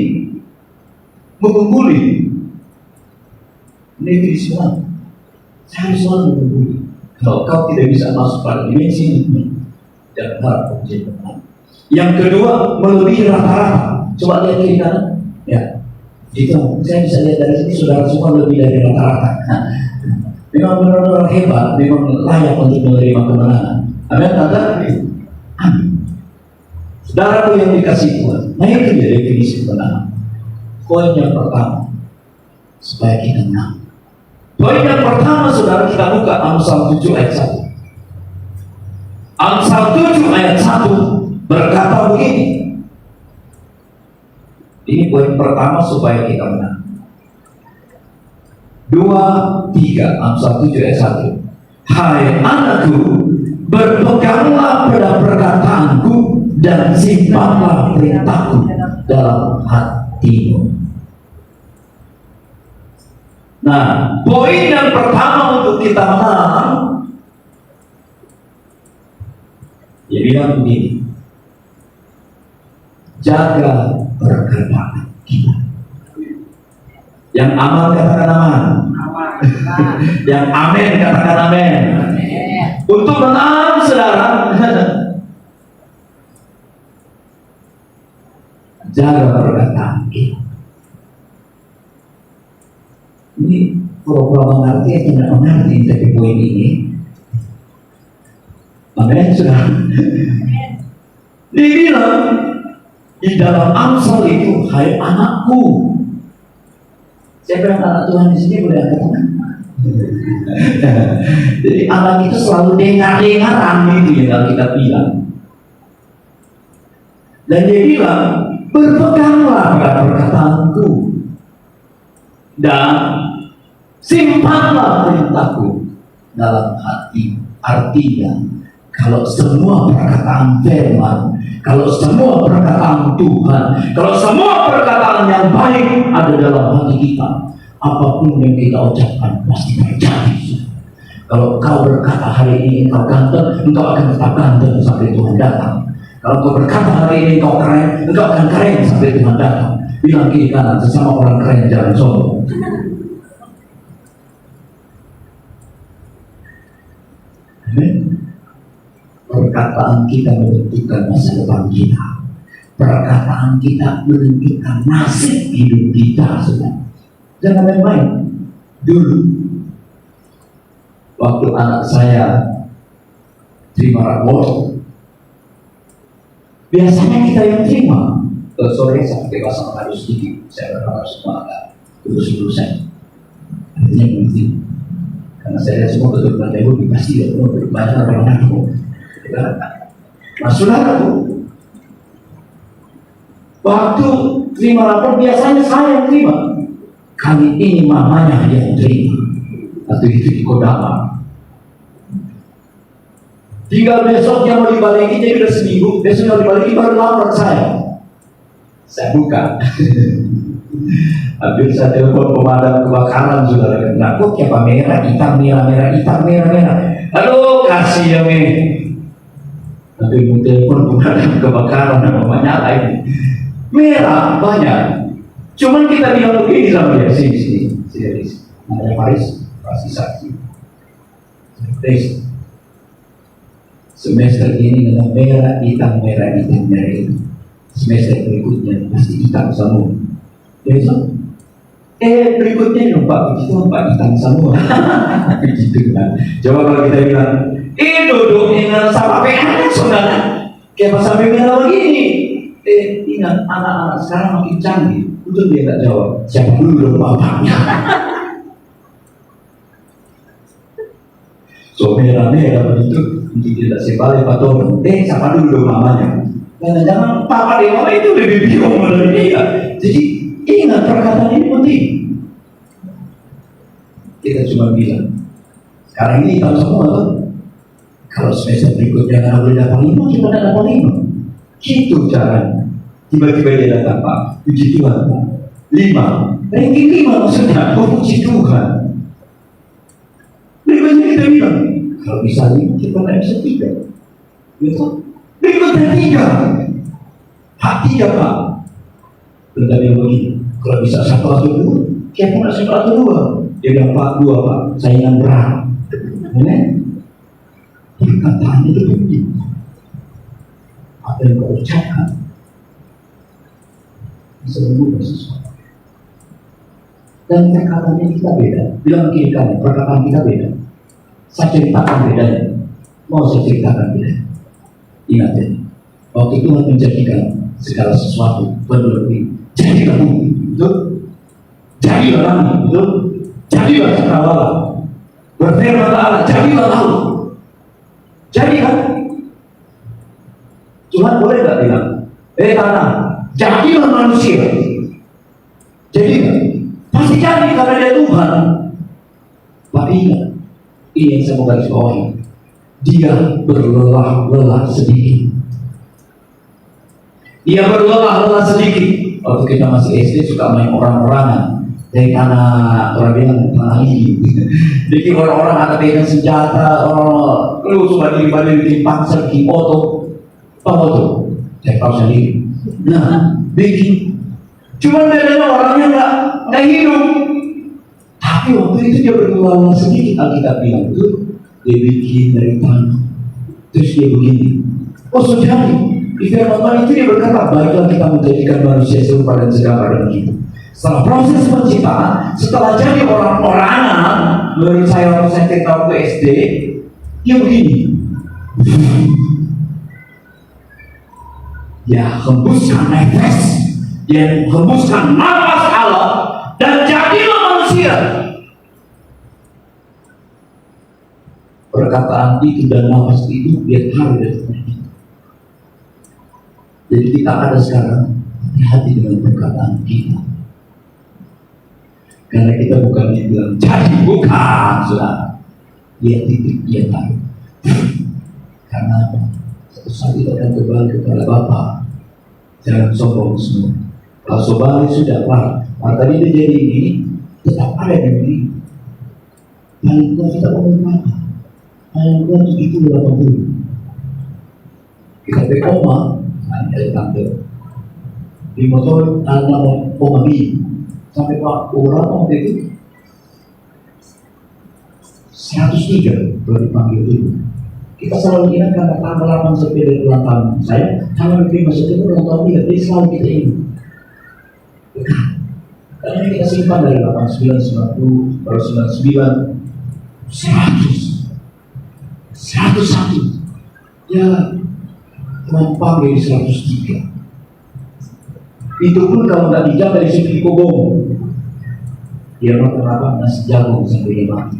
mengungguli. Ini definisi mana? Saya harus selalu mengungguli. Kalau kau tidak bisa masuk pada dimensi ini, jangan harap kau menjadi pemenang. Yang kedua, melebihi rata-rata. Coba lihat kiri kanan. Ya, itu saya bisa lihat dari sini saudara semua lebih dari rata-rata. Nah, memang benar-benar hebat, memang layak untuk menerima kemenangan. Amin, tante. Amin. Saudaraku yang dikasih Tuhan, nah itu dia definisi kemenangan. Poin yang pertama, supaya kita menang. Poin yang pertama, saudara, kita buka Amsal 7 ayat 1. Amsal 7 ayat 1 berkata begini. Ini poin pertama supaya kita menang. 2, 3, Amsal 7 ayat 1. Hai anakku, berpeganglah pada perkataanku dan simpanlah perintahku dalam hatimu. Nah, poin yang pertama untuk kita menang, dia bilang begini, jaga perkataan kita. Yang aman katakan aman. Yang amin katakan amin. Untuk menang, saudara, jaga perkataan kita. Ini program mengerti atau tidak mengerti tapi poin ini. Amin, saudara. Dibilang di dalam Amsal itu, hai anakku. Siapa yang anak Tuhan di sini boleh angkat tangan? Jadi anak itu selalu dengar-dengaran itu yang kita bilang. Dan dia bilang, berpeganglah pada perkataanku dan simpanlah perintahku dalam hati. Artinya, kalau semua perkataan firman, kalau semua perkataan Tuhan, kalau semua perkataan yang baik ada dalam hati kita, apapun yang kita ucapkan pasti terjadi. Kalau kau berkata hari ini kau ganteng, engkau akan tetap ganteng sampai Tuhan datang. Kalau kau berkata hari ini kau keren, engkau akan keren sampai Tuhan datang. Bilang kiri kanan, sesama orang keren jangan sombong. Perkataan kita menentukan masa depan kita. Perkataan kita menentukan nasib hidup kita, saudara. Jangan main-main. Dulu, waktu anak saya terima rapor, biasanya kita yang terima. Sore sampai pasang harus sedikit, saya berharap semua agak lulus-lulusan. Artinya penting. Karena saya lihat semua betul-betul Yahudi pasti ya, banyak orang ngaku. Nah, saudaraku, waktu terima rapor biasanya saya yang terima. Kali ini mamanya yang terima. Atau itu di Kodama. Tinggal besoknya mau dibalikin, jadi udah seminggu. Besok mau dibalikin baru lapor saya. Saya buka. Hampir saya telepon pemadam kebakaran, saudara. Nah, kok kayak merah, hitam, merah, merah, hitam, merah, merah. Aduh, kasih ya, tapi mau telepon pemadam kebakaran nama nyalain merah banyak. Cuman kita bilang begini sama dia, sini, namanya Faris, pasti saksi. Faris, semester ini dengan merah, hitam, merah, hitam, merah itu. Semester berikutnya pasti hitam semua. Besok Berikutnya dong Pak, begitu Pak hitam semua. Begitu kan. Coba kalau kita bilang, duduk ingat sama PNS saudara. Kayak pas sampai bilang begini. Ingat anak-anak sekarang makin canggih. Itu dia nggak jawab. Siapa dulu dong bapaknya? So merah-merah begitu untuk tidak sebalik patron. Siapa dulu dong mamanya? Jangan papa dia mama itu lebih bingung dari dia. Jadi ingat perkataan ini penting. Kita cuma bilang, sekarang ini tahu semua tuh. Kalau semester berikutnya nggak boleh dapat 5, kita tidak dapat 5. Gitu caranya. Tiba-tiba dia datang Pak, puji Tuhan Pak. 5, ranking 5 maksudnya, puji Tuhan. Berikutnya kita bilang, kalau bisa 5, kita tidak bisa 3. Gitu? Berikutnya 3. Hak 3 Pak. Tetapi yang begini, kalau bisa 1 atau 2, kita tidak 1 atau 2. Dia bilang Pak 2 Pak, saingan berat. Perkataan itu penting. Apa yang kau ucapkan bisa mengubah sesuatu. Dan perkataannya kita beda. Bilang kiri kanan, perkataan kita beda. Saya ceritakan bedanya. Mau saya ceritakan bedanya. Ingat ya, waktu Tuhan menjadikan segala sesuatu berlebih. Jadilah bumi, betul? Jadilah langit, betul? Jadilah cakrawala. Berfirman Allah, jadilah laut. Jadi kan, Tuhan boleh nggak bilang, tanah, jadilah manusia. Jadi kan, pasti jadi karena dia Tuhan. Tapi ingat, ini yang saya mau garis bawahi. Dia berlelah-lelah sedikit. Dia berlelah-lelah sedikit. Waktu kita masih SD suka main orang-orangan. Dari tanah, orang bilang tanah ini. Jadi orang-orang ada pegang senjata, orang lu suka diri-diri bikin panser, bikin foto. Apa foto? Saya tahu sendiri. Nah, bikin. Cuma bedanya orangnya nggak hidup. Tapi waktu itu dia berdoa sedikit, Alkitab bilang itu dia bikin dari tanah. Terus dia begini. Oh sudah nih. Di firman Tuhan itu dia berkata, baiklah kita menjadikan manusia serupa dan segambar dengan kita. Setelah proses penciptaan, setelah jadi orang-orangan, menurut saya waktu saya cerita waktu SD, dia begini. Dia hembuskan nafas, dia hembuskan nafas Allah, dan jadilah manusia. Perkataan itu dan nafas itu dia taruh di atas kita. Jadi kita ada sekarang hati-hati dengan perkataan kita. Karena kita bukan yang bilang jadi, bukan sudah. Dia titik, dia taruh. Karena satu saat itu akan kembali kepada Bapa. Jangan sombong semua. Kalau sombong sudah Pak. Tadi dia jadi ini, tetap ada yang ini. Paling tua kita umur berapa? Paling tua itu 80. Kita ke Oma, dari tante. Di motor ada Oma B. Sampai Pak berapa waktu itu? 103 kalau dipanggil itu. Kita selalu ingat karena tanggal 8 September ulang tahun saya, tanggal 5 September ulang tahun dia, jadi selalu kita ingat. Karena ini kita simpan dari 89, 90, baru 99, 100, 101. Ya, Tuhan panggil 103. Itu pun kalau nggak dijam dari segi kobong, dia makan apa nasi jagung sampai dia mati.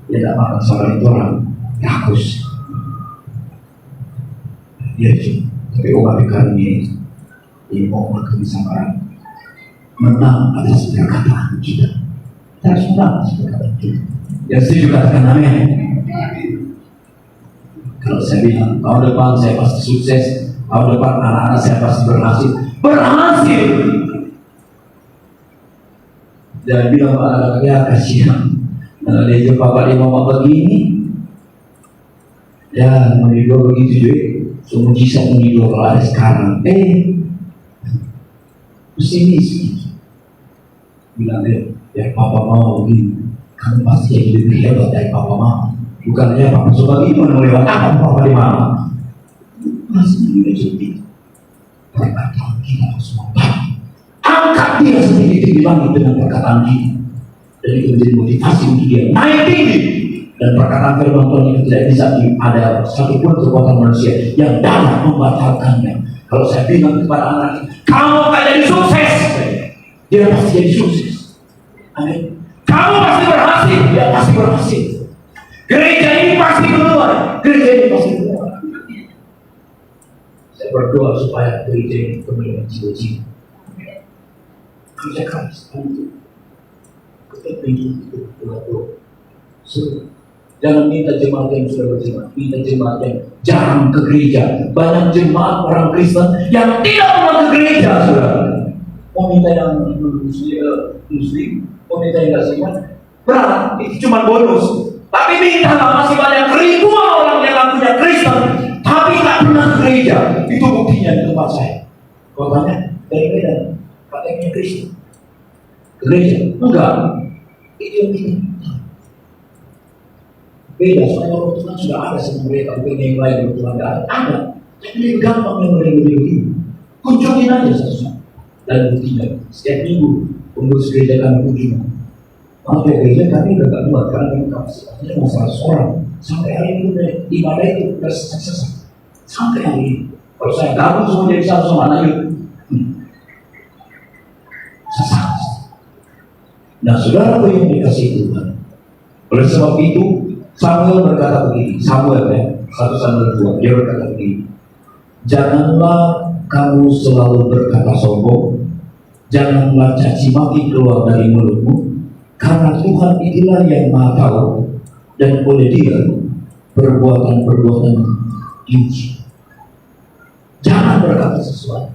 Dia tidak makan seorang itu orang rakus. Dia cuma tapi obat ikannya ini mau makan kesabaran menang atas perkataan kita. Kita harus menang atas perkataan kita. Yang setuju katakan amin. Kalau saya bilang tahun depan saya pasti sukses, tahun depan anak-anak saya pasti berhasil. Berhasil! Jangan bilang pada anak-anaknya kasihan. Kalau dia jumpa Pak Imam begini, ya menidor begitu juga. Semua bisa menidor lah sekarang. Pesimis. Bilang dia, ya Papa mau begini. Kamu pasti jadi lebih hebat dari Papa Mama. Bukannya Papa sebagai mana lewat apa Papa di Mama. Masih juga jadi perkataan kita harus membangun angkat dia setinggi di langit dengan perkataan kita. Dan itu menjadi motivasi untuk dia naik tinggi. Dan perkataan firman Tuhan itu tidak bisa ada satupun kekuatan manusia yang dapat membatalkannya. Kalau saya bilang kepada anak, kamu akan jadi sukses, dia pasti jadi sukses. Amin. Kamu pasti berhasil, dia pasti berhasil. Gereja ini pasti keluar, gereja ini pasti keluar. Saya berdoa supaya gereja ini penuh dengan jiwa-jiwa kerja keras. Kita ingin itu. Jangan minta jemaat yang sudah berjemaat, minta jemaat yang jarang ke gereja. Banyak jemaat orang Kristen yang tidak pernah ke gereja, saudara. Mau minta yang muslim, mau minta yang nggak berat, itu cuma bonus. Tapi minta masih banyak ribuan orang yang ngakunya Kristen, tapi nggak pernah ke gereja. Itu buktinya di tempat saya. Kotanya dari Medan, katanya Kristen. Gereja enggak, itu yang kita beda. Soalnya orang Tuhan sudah ada sama mereka, bukan yang lain orang Tuhan nggak ada. Tapi lebih gampang yang mereka begini. Kunjungin aja satu-satu. Dan buktinya setiap minggu pengurus gereja kami kunjungan. Maaf ya gereja kami udah gak muat karena kami kapasitasnya cuma 100 orang. Sampai hari ini ibadah itu tersesat. Sampai hari ini. Kalau saya gabung semua jadi satu sama anak yuk. Sesat. Nah, saudara yang dikasih Tuhan. Oleh sebab itu, Samuel berkata begini. Samuel 1 Samuel 2, dia berkata begini. Janganlah kamu selalu berkata sombong, janganlah caci maki keluar dari mulutmu, karena Tuhan itulah yang Maha Tahu, dan oleh Dia perbuatan-perbuatan diuji. Jangan berkata sesuatu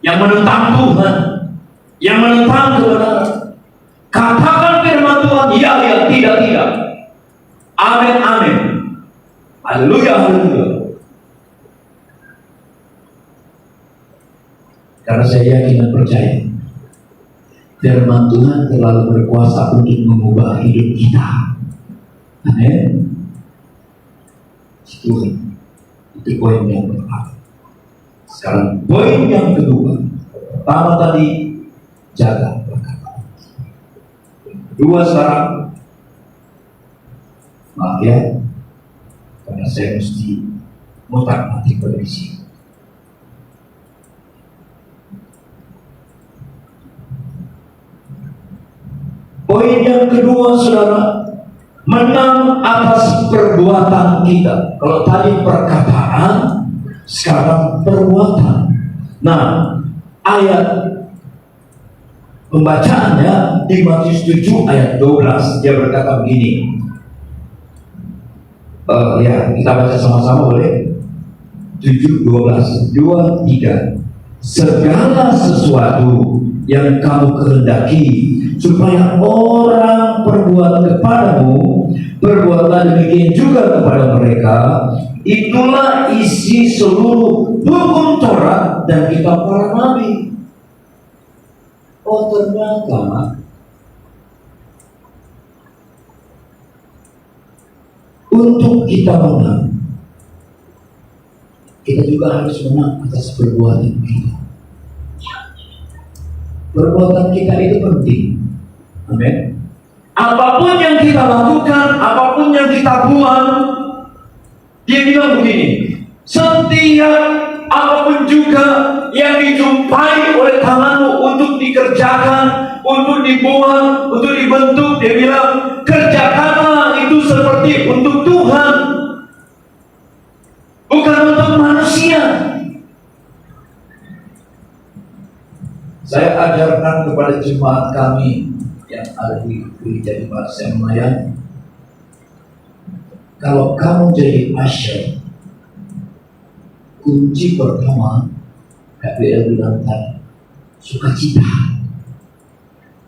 yang menentang Tuhan, yang menentang kebenaran. Katakan firman Tuhan, ya, tidak. Amin, amin. Haleluya, haleluya. Karena saya yakin dan percaya firman Tuhan terlalu berkuasa untuk mengubah hidup kita. Amin. Itu poin yang pertama. Sekarang poin yang kedua. Pertama tadi jaga perkataan. Kedua sekarang, maaf ya, karena saya mesti mutar nanti kondisi. Poin yang kedua, saudara, menang atas perbuatan kita. Kalau tadi perkataan, sekarang perbuatan. Nah, ayat pembacaannya di Matius 7 ayat 12, dia berkata begini. Ya, kita baca sama-sama boleh? 7:12, 2-3. Segala sesuatu yang kamu kehendaki supaya orang perbuat kepadamu, perbuatlah demikian juga kepada mereka. Itulah isi seluruh hukum Taurat dan kitab para nabi. Oh, ternyata untuk kita menang, kita juga harus menang atas perbuatan kita. Perbuatan kita itu penting. Amin. Apapun yang kita lakukan, apapun yang kita buat, dia bilang begini, setiap apapun juga yang dijumpai oleh tanganmu untuk dikerjakan, untuk dibuat, untuk dibentuk, dia bilang kerjakanlah itu seperti untuk Tuhan, bukan untuk manusia. Saya ajarkan kepada jemaat kami yang ada di gereja di Senayan, kalau kamu jadi usher, kunci pertama KPL bilang tadi, sukacita.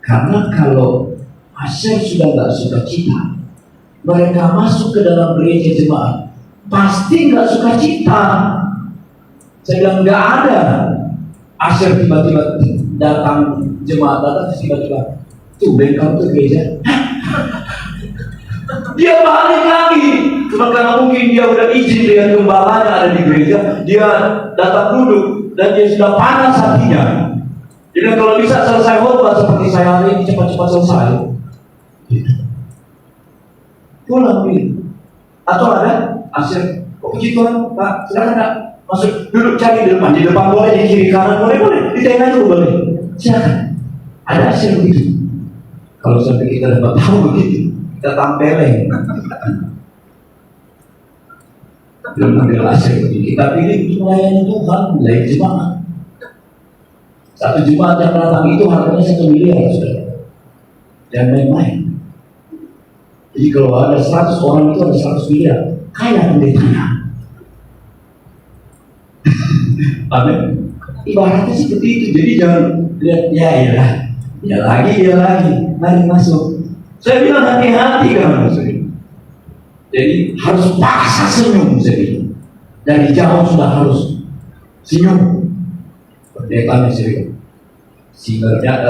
Karena kalau usher sudah nggak sukacita, mereka masuk ke dalam gereja jemaat pasti nggak sukacita. Saya bilang nggak ada usher tiba-tiba datang, jemaat datang tiba-tiba tuh bengkel ke gereja. Dia balik lagi. Cuma karena mungkin dia udah izin dengan gembalanya ada di gereja, dia datang duduk dan dia sudah panas hatinya. Jadi kalau bisa selesai khotbah seperti saya hari ini, cepat-cepat selesai. Pulang gitu. Atau ada hasil, oh puji Tuhan, Pak, silakan Pak, masuk, duduk cari di depan boleh, di kiri kanan boleh, di tengah juga boleh. Silakan. Ada hasil begitu. Kalau sampai kita dapat tahu begitu, kita tampeleng. Belum ambil hasil begitu. Kita pilih melayani Tuhan, melayani jemaat. Satu jemaat yang datang itu harganya 1 miliar, saudara. Jangan main-main. Jadi kalau ada 100 orang itu ada 100 miliar, kaya pendetanya. Amin. Ibaratnya seperti itu. Jadi jangan lihat ya lagi, mari masuk. Saya bilang hati-hati kamu. Jadi harus paksa senyum, saya bilang. Dari jauh sudah harus senyum. Pendetanya serius. Singernya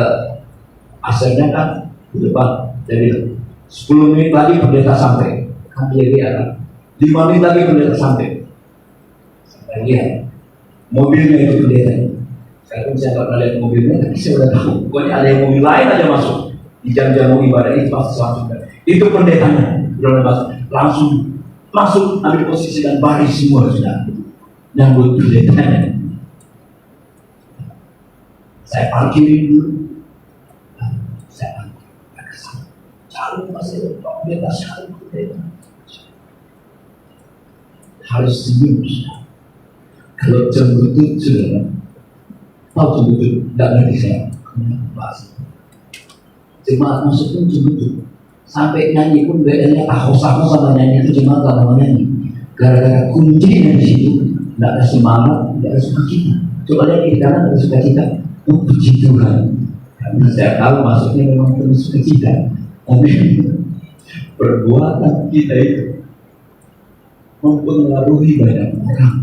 asalnya kan di depan. Jadi 10 menit lagi pendeta sampai. Kan dia lihat. 5 menit lagi pendeta sampai. Sampai lihat. Mobilnya itu pendeta. Saya pun saya nggak pernah lihat mobilnya, tapi saya udah tahu. Pokoknya ada yang mobil lain aja masuk. Di jam-jam mau ibadah itu pasti langsung. Itu pendetanya. Langsung masuk ambil posisi dan baris semua sudah. Nyambut pendetanya. Saya parkirin dulu. Saya calon masih pendeta calon pendeta. Harus senyum. Kalau cemburu sudah, tahu cemburu tidak ngerti saya. Jemaat masuk pun cemburu. Sampai nyanyi pun bedanya ahos-ahos sama nyanyi itu jemaat tak mau nyanyi. Gara-gara kuncinya di situ, tidak ada semangat, tidak ada sukacita. Coba lihat kiri kanan ada sukacita. Oh, puji Tuhan. Karena saya tahu masuknya memang penuh sukacita. Tapi perbuatan kita itu mempengaruhi banyak orang.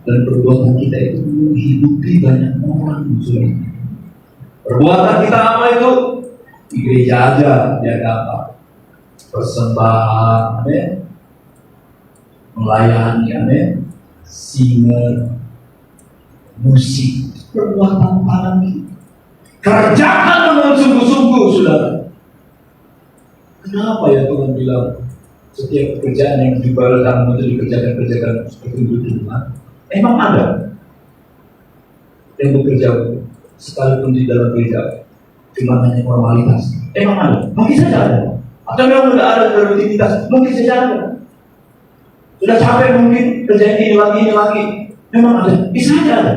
Dan perbuatan kita itu menghidupi banyak orang. Perbuatan kita apa itu? Di gereja aja, jaga apa? Persembahan, amin. Melayani, amin. Singer, musik, perbuatan tangan kita. Kerjakan dengan sungguh-sungguh, saudara. Kenapa ya Tuhan bilang setiap pekerjaan yang dibalas itu dikerjakan seperti itu? Emang ada yang bekerja sekalipun di dalam gereja cuma hanya formalitas? Emang ada? Mungkin saja ada. Atau memang tidak ada produktivitas? Mungkin saja ada. Sudah capek mungkin kerjaan ini lagi. Memang ada. Bisa saja ada.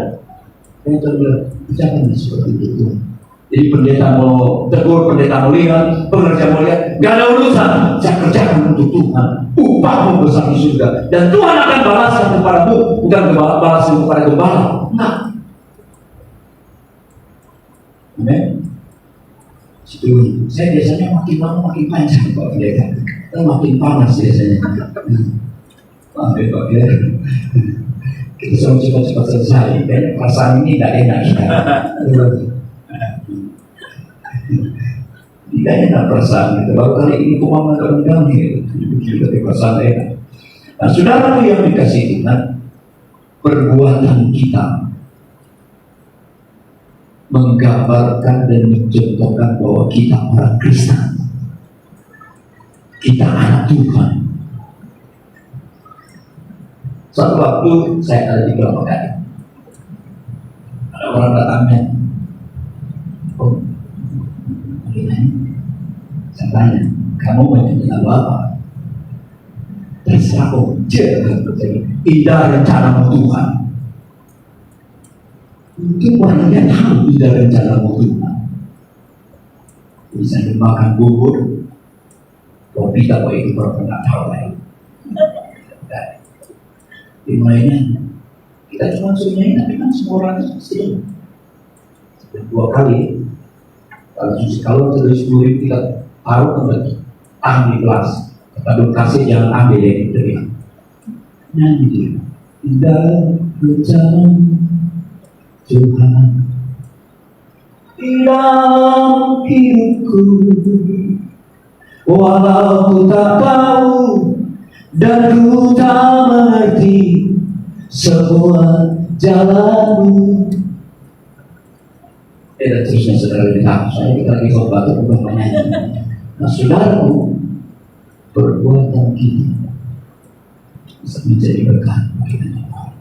Yang terbilang kerjakan seperti itu. Jadi pendeta mau tegur, pendeta mau lihat, pengerja mau lihat, gak ada urusan. Saya kerjakan untuk Tuhan. Upahmu besar di surga. Dan Tuhan akan balaskan kepadamu, bukan balaskan kepada gembala. Nah, amen. Situ, saya biasanya makin lama makin panjang Pak Pendeta. Dan makin panas biasanya. Maaf ya Pak ya. Kita selalu cepat-cepat selesai. Kayaknya perasaan ini gak enak kita. Tidak enak perasaan kita. Baru kali ini kumama gak undang gitu. Tapi perasaan enak. Nah, saudara yang dikasih Tuhan, perbuatan kita menggambarkan dan mencontohkan bahwa kita orang Kristen. Kita anak Tuhan. Suatu waktu saya ada di Kelapa Gading. Ada orang datangnya. Oh, bagaimana? Saya tanya, kamu menyanyi lagu apa? Terserah kau, indah rencanamu Tuhan. Itu orangnya tahu indah rencanamu Tuhan. Bisa dimakan bubur, kopi tak boleh itu pernah tahu lagi. Dimulainya, kita cuma suruh nyanyi, tapi kan semua orang itu pasti. Dua kali. Kalau sudah 10.000 kita taruh kembali di kelas, kita kasih jangan ambil yang itu ya. Nyanyi dia, indah rencana Tuhan di dalam hidupku, walau ku tak tahu dan ku tak mengerti semua jalanmu. Dan terusnya saudara bilang, saya kita lagi khotbah itu bukan menyanyi. Nah saudaraku, perbuatan kita bisa menjadi berkat bagi banyak orang.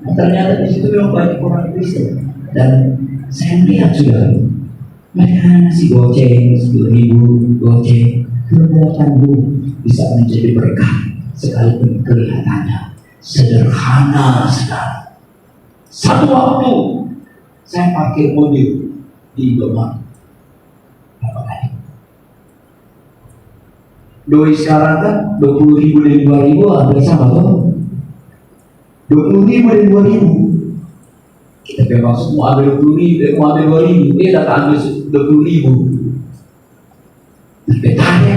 Nah, ternyata di situ memang banyak orang Kristen. Dan saya melihat saudara, mereka ngasih goceng, 10.000 goceng, perbuatanmu bisa menjadi berkat sekalipun kelihatannya sederhana sekali. Satu waktu saya parkir mobil di Indomaret. Berapa kali? Doi sekarang kan 20.000 dan 2.000 hampir sama tuh. 20.000 dan 2.000. Kita memang semua ambil 20.000, mau ambil 2.000, dia datang ambil 20.000. Tapi tanya,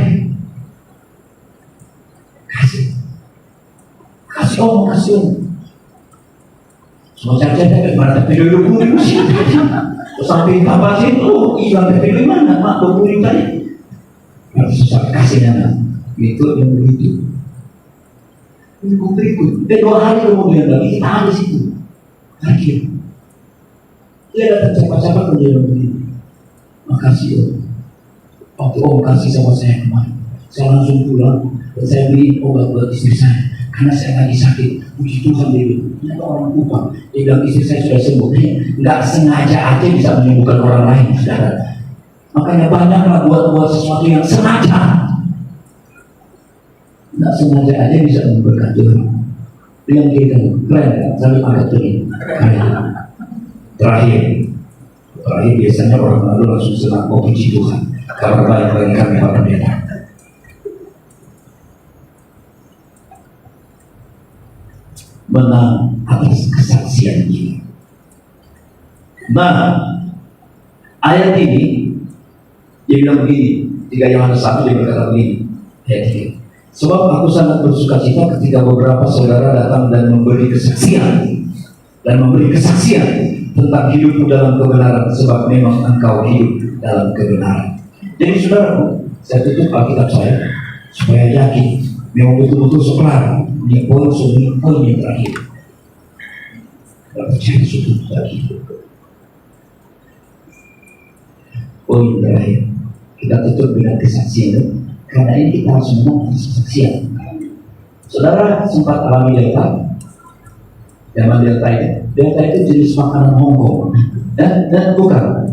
kasih om. Semua cari-cari kan mana tapi 20.000 sih. Sampai apa sih? Oh iya tapi mana? Mak 20.000 tadi. Harus susah kasih anak. Itu yang begitu. Berikut. Dan 2 hari kemudian lagi kita ada situ. Akhir. Dia datang cepat-cepat menjadi begini. Makasih om. Waktu om kasih sama saya kemarin, saya langsung pulang dan saya beli obat buat istri saya. Karena saya lagi sakit, puji Tuhan dia bilang, ini orang kupang. Dia bilang istri saya sudah sembuh. Nggak sengaja aja bisa menyembuhkan orang lain, saudara. Makanya banyaklah buat sesuatu yang sengaja. Nggak sengaja aja bisa memberkati orang. Itu yang kita keren kan? Sambil angkat turun. Terakhir biasanya orang lalu langsung senang, oh puji Tuhan. Kabar baik bagi kami Pak Pendeta. Menang atas kesaksian ini. Nah, ayat ini dia bilang begini, 3 Yohanes 1 dia berkata begini, ayat 3. Sebab aku sangat bersuka cita ketika beberapa saudara datang dan memberi kesaksian tentang hidupmu dalam kebenaran, sebab memang engkau hidup dalam kebenaran. Jadi saudaraku, saya tutup Alkitab saya supaya yakin memang betul-betul sekelar. Ini poin yang terakhir. Tidak percaya sudah lagi. Poin terakhir, kita tutup dengan kesaksian. Karena ini kita harus menang kesaksian. Saudara sempat alami delta. Zaman delta itu jenis makanan Hongkong dan bukan.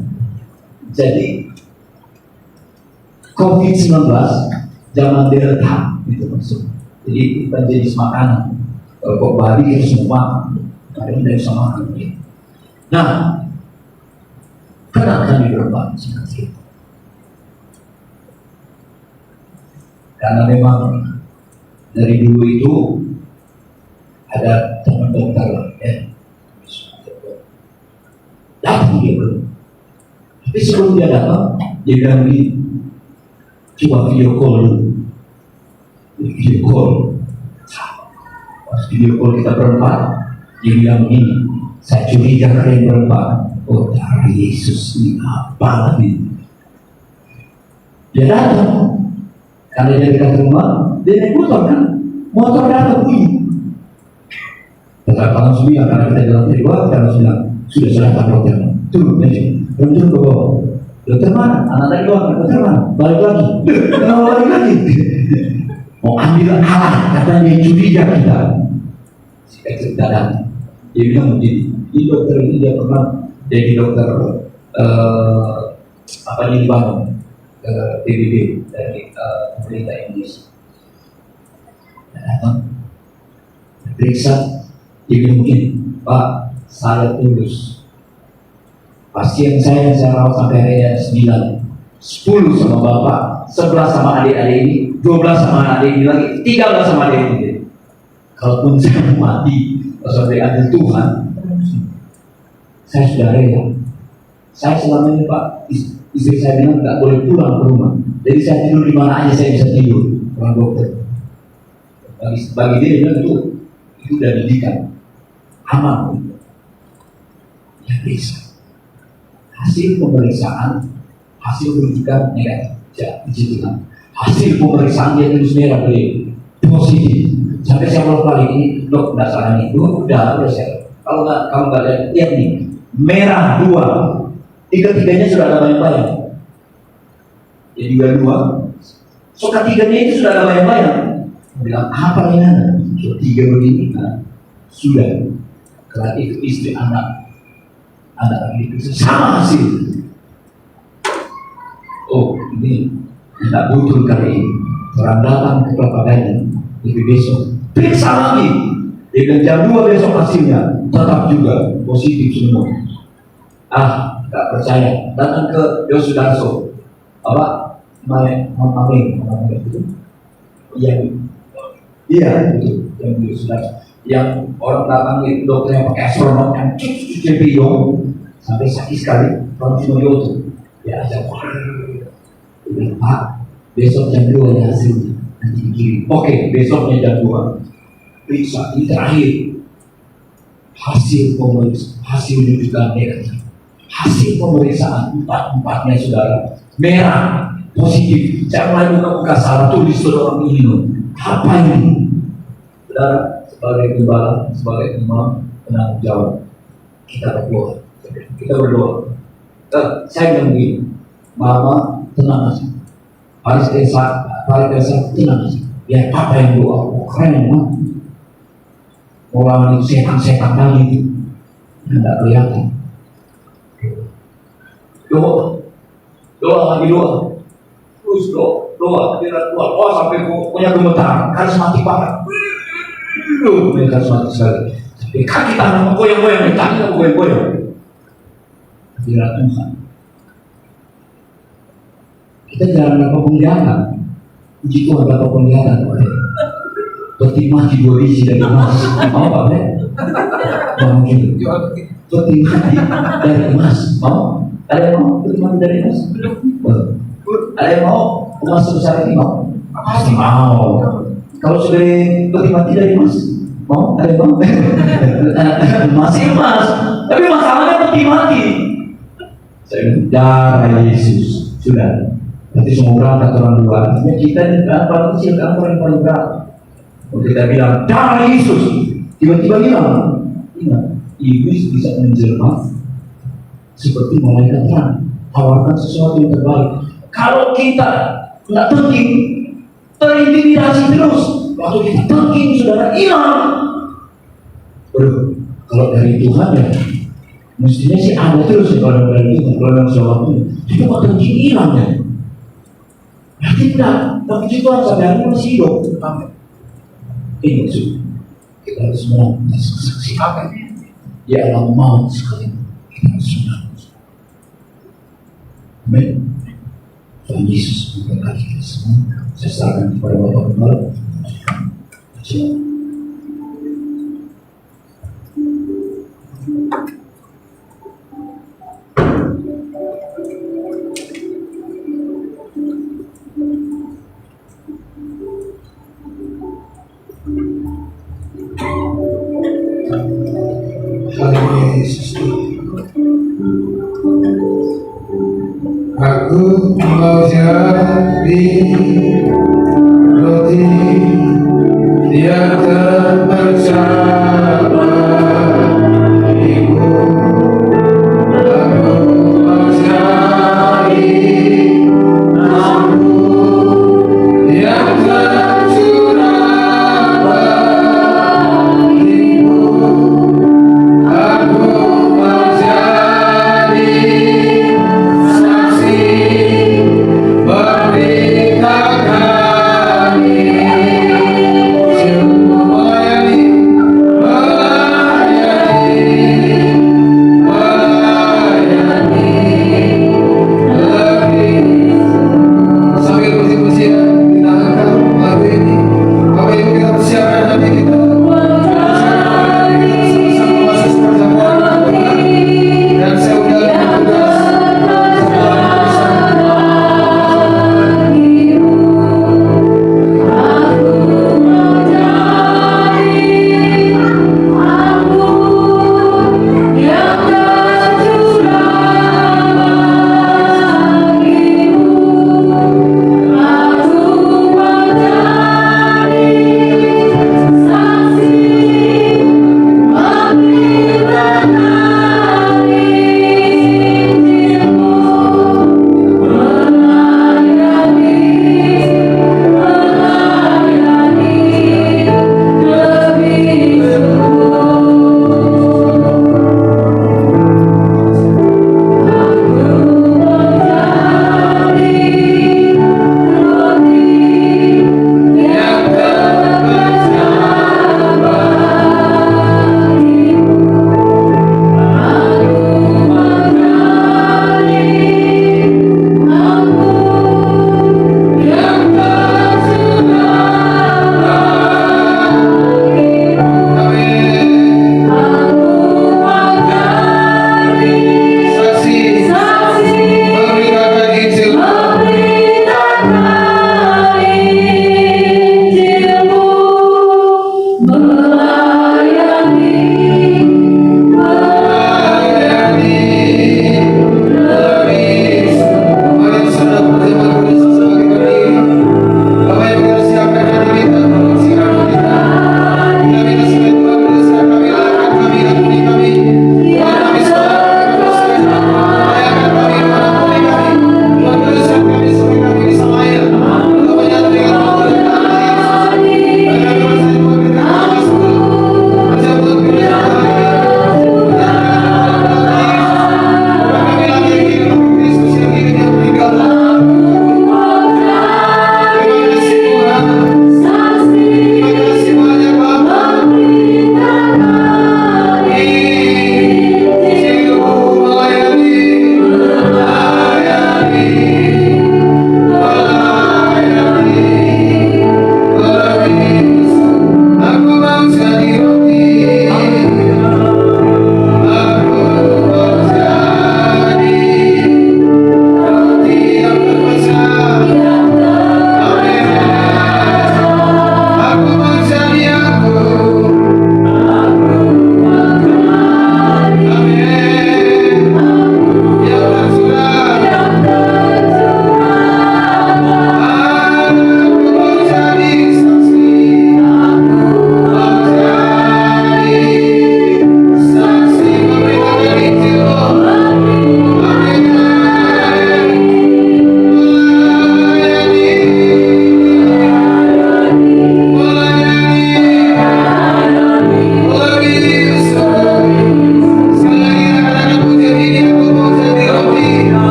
Jadi COVID-19 zaman delta itu maksud. Jadi bukan jenis makanan. Kalau kok babi kita semua makan, hari ini dari sama makan. Nah, kenapa kami berubah seperti itu? Karena memang dari dulu itu ada teman dokter lah, ya. Datang dia belum. Tapi sebelum dia datang, dia bilang begini, coba video call dulu. Video call. Pas video call kita berempat, dia bilang begini, saya curiga kalian berempat. Oh, darah Yesus ini apa ini? Dia datang. Karena dia dekat rumah, dia naik motor kan? Motor datang bunyi. Tetap langsung bilang, karena kita dalam kedua, kita langsung bilang, sudah serahkan dokter. Turun aja, turun ke bawah. Dokter mana? Anak tadi doang, dokter mana? Balik lagi. Kenapa balik lagi? Mau ambil alat, katanya curiga kita. Si Patrick datang. Dia bilang begini, ini dokter ini dia pernah jadi dokter di Bandung. PBB dari pemerintah Indonesia. Datang, periksa, dia bilang begini, Pak, saya tulus. Pasien saya rawat sampai akhirnya 9, 10 sama bapak, 11 sama adik-adik ini, 12 sama adik ini lagi, 13 sama adik ini. Kalaupun saya mati, kalau diambil Tuhan, saya sudah rela. Saya selama ini Pak, istri saya bilang nggak boleh pulang ke rumah. Jadi saya tidur di mana aja saya bisa tidur. Orang dokter. Bagi dia bilang itu udah didikan. Aman. Ya bisa. Hasil pemeriksaan, hasil rujukan negatif. Ya, puji Tuhan. Hasil pemeriksaan dia tulis merah beli positif. Sampai saya bolak-balik ini dok dasarnya itu udah saya. Kalau nggak lihat nih merah 2. Tiga-tiganya sudah ada bayang-bayang. Jadi dua-dua. So ketiganya itu sudah ada bayang-bayang. Bilang apa ini? So tiga begini, nah, sudah. Kalau itu istri anak itu sama hasil. Oh ini tidak butuh kali ini. Orang datang ke Kelapa tapi besok periksa lagi. Dengan jam 2 besok hasilnya tetap juga positif semua. Tak percaya. Datang ke Yosudarso. Apa? Maming itu? Iya itu yang Yosudarso. Yang orang datang itu dokter yang pakai astronot yang cuci sampai sakit sekali. Orang cuma yoto. Ya aja. Pak, besok jam 2 ya hasilnya. Nanti dikirim. Oke, besoknya jam 2. Periksa, ini terakhir. Hasilnya juga negatif. Hasil pemeriksaan empat-empatnya saudara merah, positif. Saya mulai buka salah tulis saudara orang ini. Apa ini? Saudara, sebagai gembala, sebagai imam, penanggung jawab, kita berdoa. Saya bilang begini, Mama tenang aja. Paris Desa tenang aja. Ya apa yang doa? Keren Mama. Orang itu setan-setan lagi itu tidak kelihatan. Doa terus doa sampai punya gemetar, karismatik banget. Mereka karismatik sekali. Sampai kaki tangan goyang-goyang, kaki goyang-goyang. Tidak Tuhan. Kita jangan dapat penglihatan. Puji Tuhan dapat penglihatan. Peti mati 2 biji dari emas. Mau Pak Ben? Mau mungkin. Peti mati dari emas. Mau? Ada yang mau peti mati dari emas? Ada yang mau emas sebesar ini? Mau? Pasti mau. Kalau sudah peti mati dari emas, mau? Ada yang mau? Masih emas. Tapi masalahnya peti mati. Saya darah Yesus. Sudah. Nanti semua berangkat orang dua. Artinya kita ini paling kecil, kan orang yang paling berat. Kita bilang darah Yesus, tiba-tiba bilang, ingat, iblis bisa menjelma seperti malaikat terang, tawarkan sesuatu yang terbaik. Kalau kita nggak tengking, terintimidasi terus. Waktu kita tengking, saudara hilang. Kalau dari Tuhan ya, mestinya sih ada terus ya kalau dari Tuhan. Kalau dalam sesuatu itu kok tengking hilang ya? Berarti tidak, tapi Tuhan sampai hari ini masih hidup. Ini maksud kita harus menang saksikan dia adalah maut sekali kita harus menang. Amin. Tuhan Yesus memberkati kita semua. Saya serahkan kepada Bapak Gembala. Aku mau jadi roti yang terpercaya bagimu. Aku mau jadi lampu yang tercurah bagimu. Aku mau jadi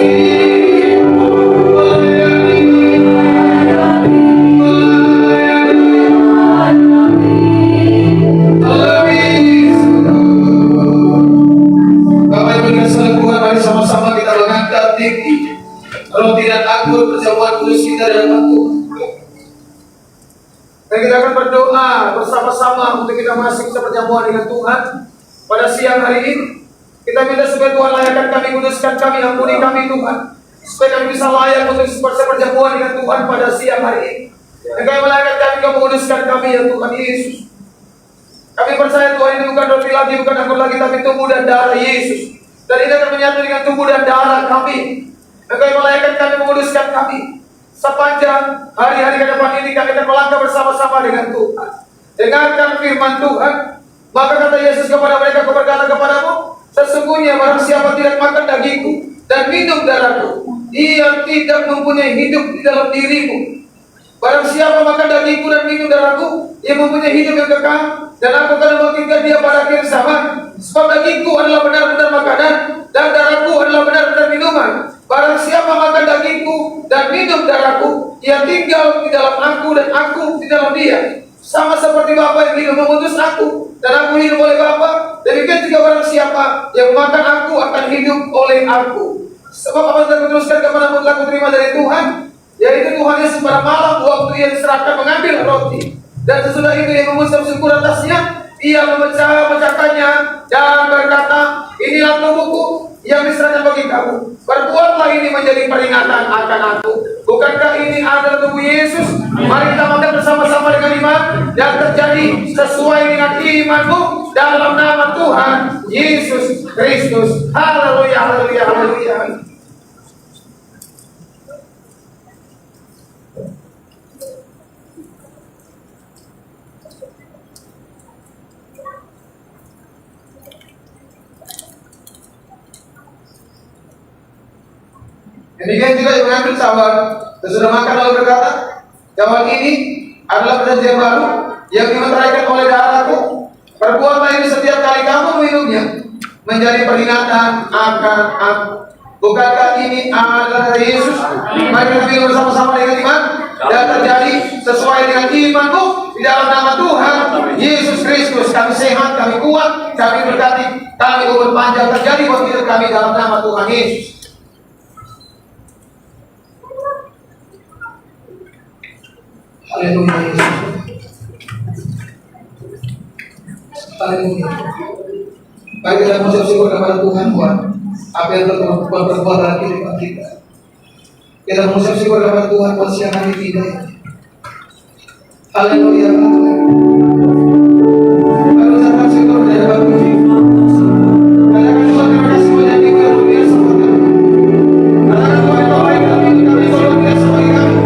Bapak Ibu dan saudara Tuhan, mari sama-sama kita mengangkat tinggi roti dan anggur perjamuan kudus kita dalam Tuhan. Dan kita akan berdoa bersama-sama untuk kita masuk ke perjamuan dengan Tuhan pada siang hari ini. Kita minta supaya Tuhan layakkan kami, kuduskan kami, ampuni kami Tuhan, supaya kami bisa layak untuk perjamuan dengan Tuhan pada siang hari ini. Dan kami melayakkan kami, kau menguduskan kami ya Tuhan Yesus. Kami percaya Tuhan ini bukan roti lagi, bukan anggur lagi, tapi tubuh dan darah Yesus. Dan ini akan menyatu dengan tubuh dan darah kami. Dan kami melayakkan kami, menguduskan kami. Sepanjang hari-hari ke depan ini kami akan melangkah bersama-sama dengan Tuhan. Dengarkan firman Tuhan. Maka kata Yesus kepada mereka, Aku berkata kepadamu, sesungguhnya barang siapa tidak makan dagingku dan minum darahku, ia tidak mempunyai hidup di dalam dirimu. Barang siapa makan dagingku dan minum darahku, ia mempunyai hidup yang kekal, dan aku akan membangkitkan dia pada akhir zaman. Sebab dagingku adalah benar-benar makanan, dan darahku adalah benar-benar minuman. Barang siapa makan dagingku dan minum darahku, ia tinggal di dalam aku dan aku di dalam dia. Sama seperti Bapa yang hidup mengutus aku, dan aku hidup oleh Bapa. Demikian juga barang siapa yang makan aku akan hidup oleh aku. Sebab apa yang telah kuteruskan kepadamu telah kuterima dari Tuhan, yaitu Tuhan Yesus pada malam waktu ia diserahkan mengambil roti, dan sesudah itu ia mengucap syukur atasnya, ia memecahkannya dan berkata, inilah tubuhku yang diserahkan bagi kamu. Perbuatlah ini menjadi peringatan akan aku. Bukankah ini adalah tubuh Yesus? Mari kita makan bersama-sama dengan iman, dan terjadi sesuai dengan imanmu dalam nama Tuhan Yesus Kristus. Haleluya, haleluya, haleluya. Demikian juga yang mengambil cawan, sesudah makan lalu berkata, cawan ini adalah perjanjian baru yang dimeteraikan oleh darahku. Perbuatlah ini setiap kali kamu minumnya menjadi peringatan akan aku. Bukankah ini adalah dari Yesus? Mari kita minum bersama-sama dengan iman, dan terjadi sesuai dengan imanmu di dalam nama Tuhan Yesus Kristus. Kami sehat, kami kuat, kami berkati, kami umur panjang terjadi buat hidup kami dalam nama Tuhan Yesus. Haleluya Yesus. Haleluya. Mari kita mengucap syukur kepada Tuhan buat apa yang telah berbuat dalam kehidupan kita. Kita mengucap syukur kepada Tuhan buat siang hari ini. Haleluya. Mari ucapkan syukur kepada Tuhan. Katakan Tuhan terima kasih banyak di luar biasa buat kami. Katakan Tuhan kami luar biasa bagi kami.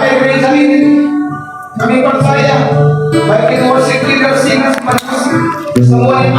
pakai gereja ini. Kami percaya baik itu worship leader, singers, musik, semua yang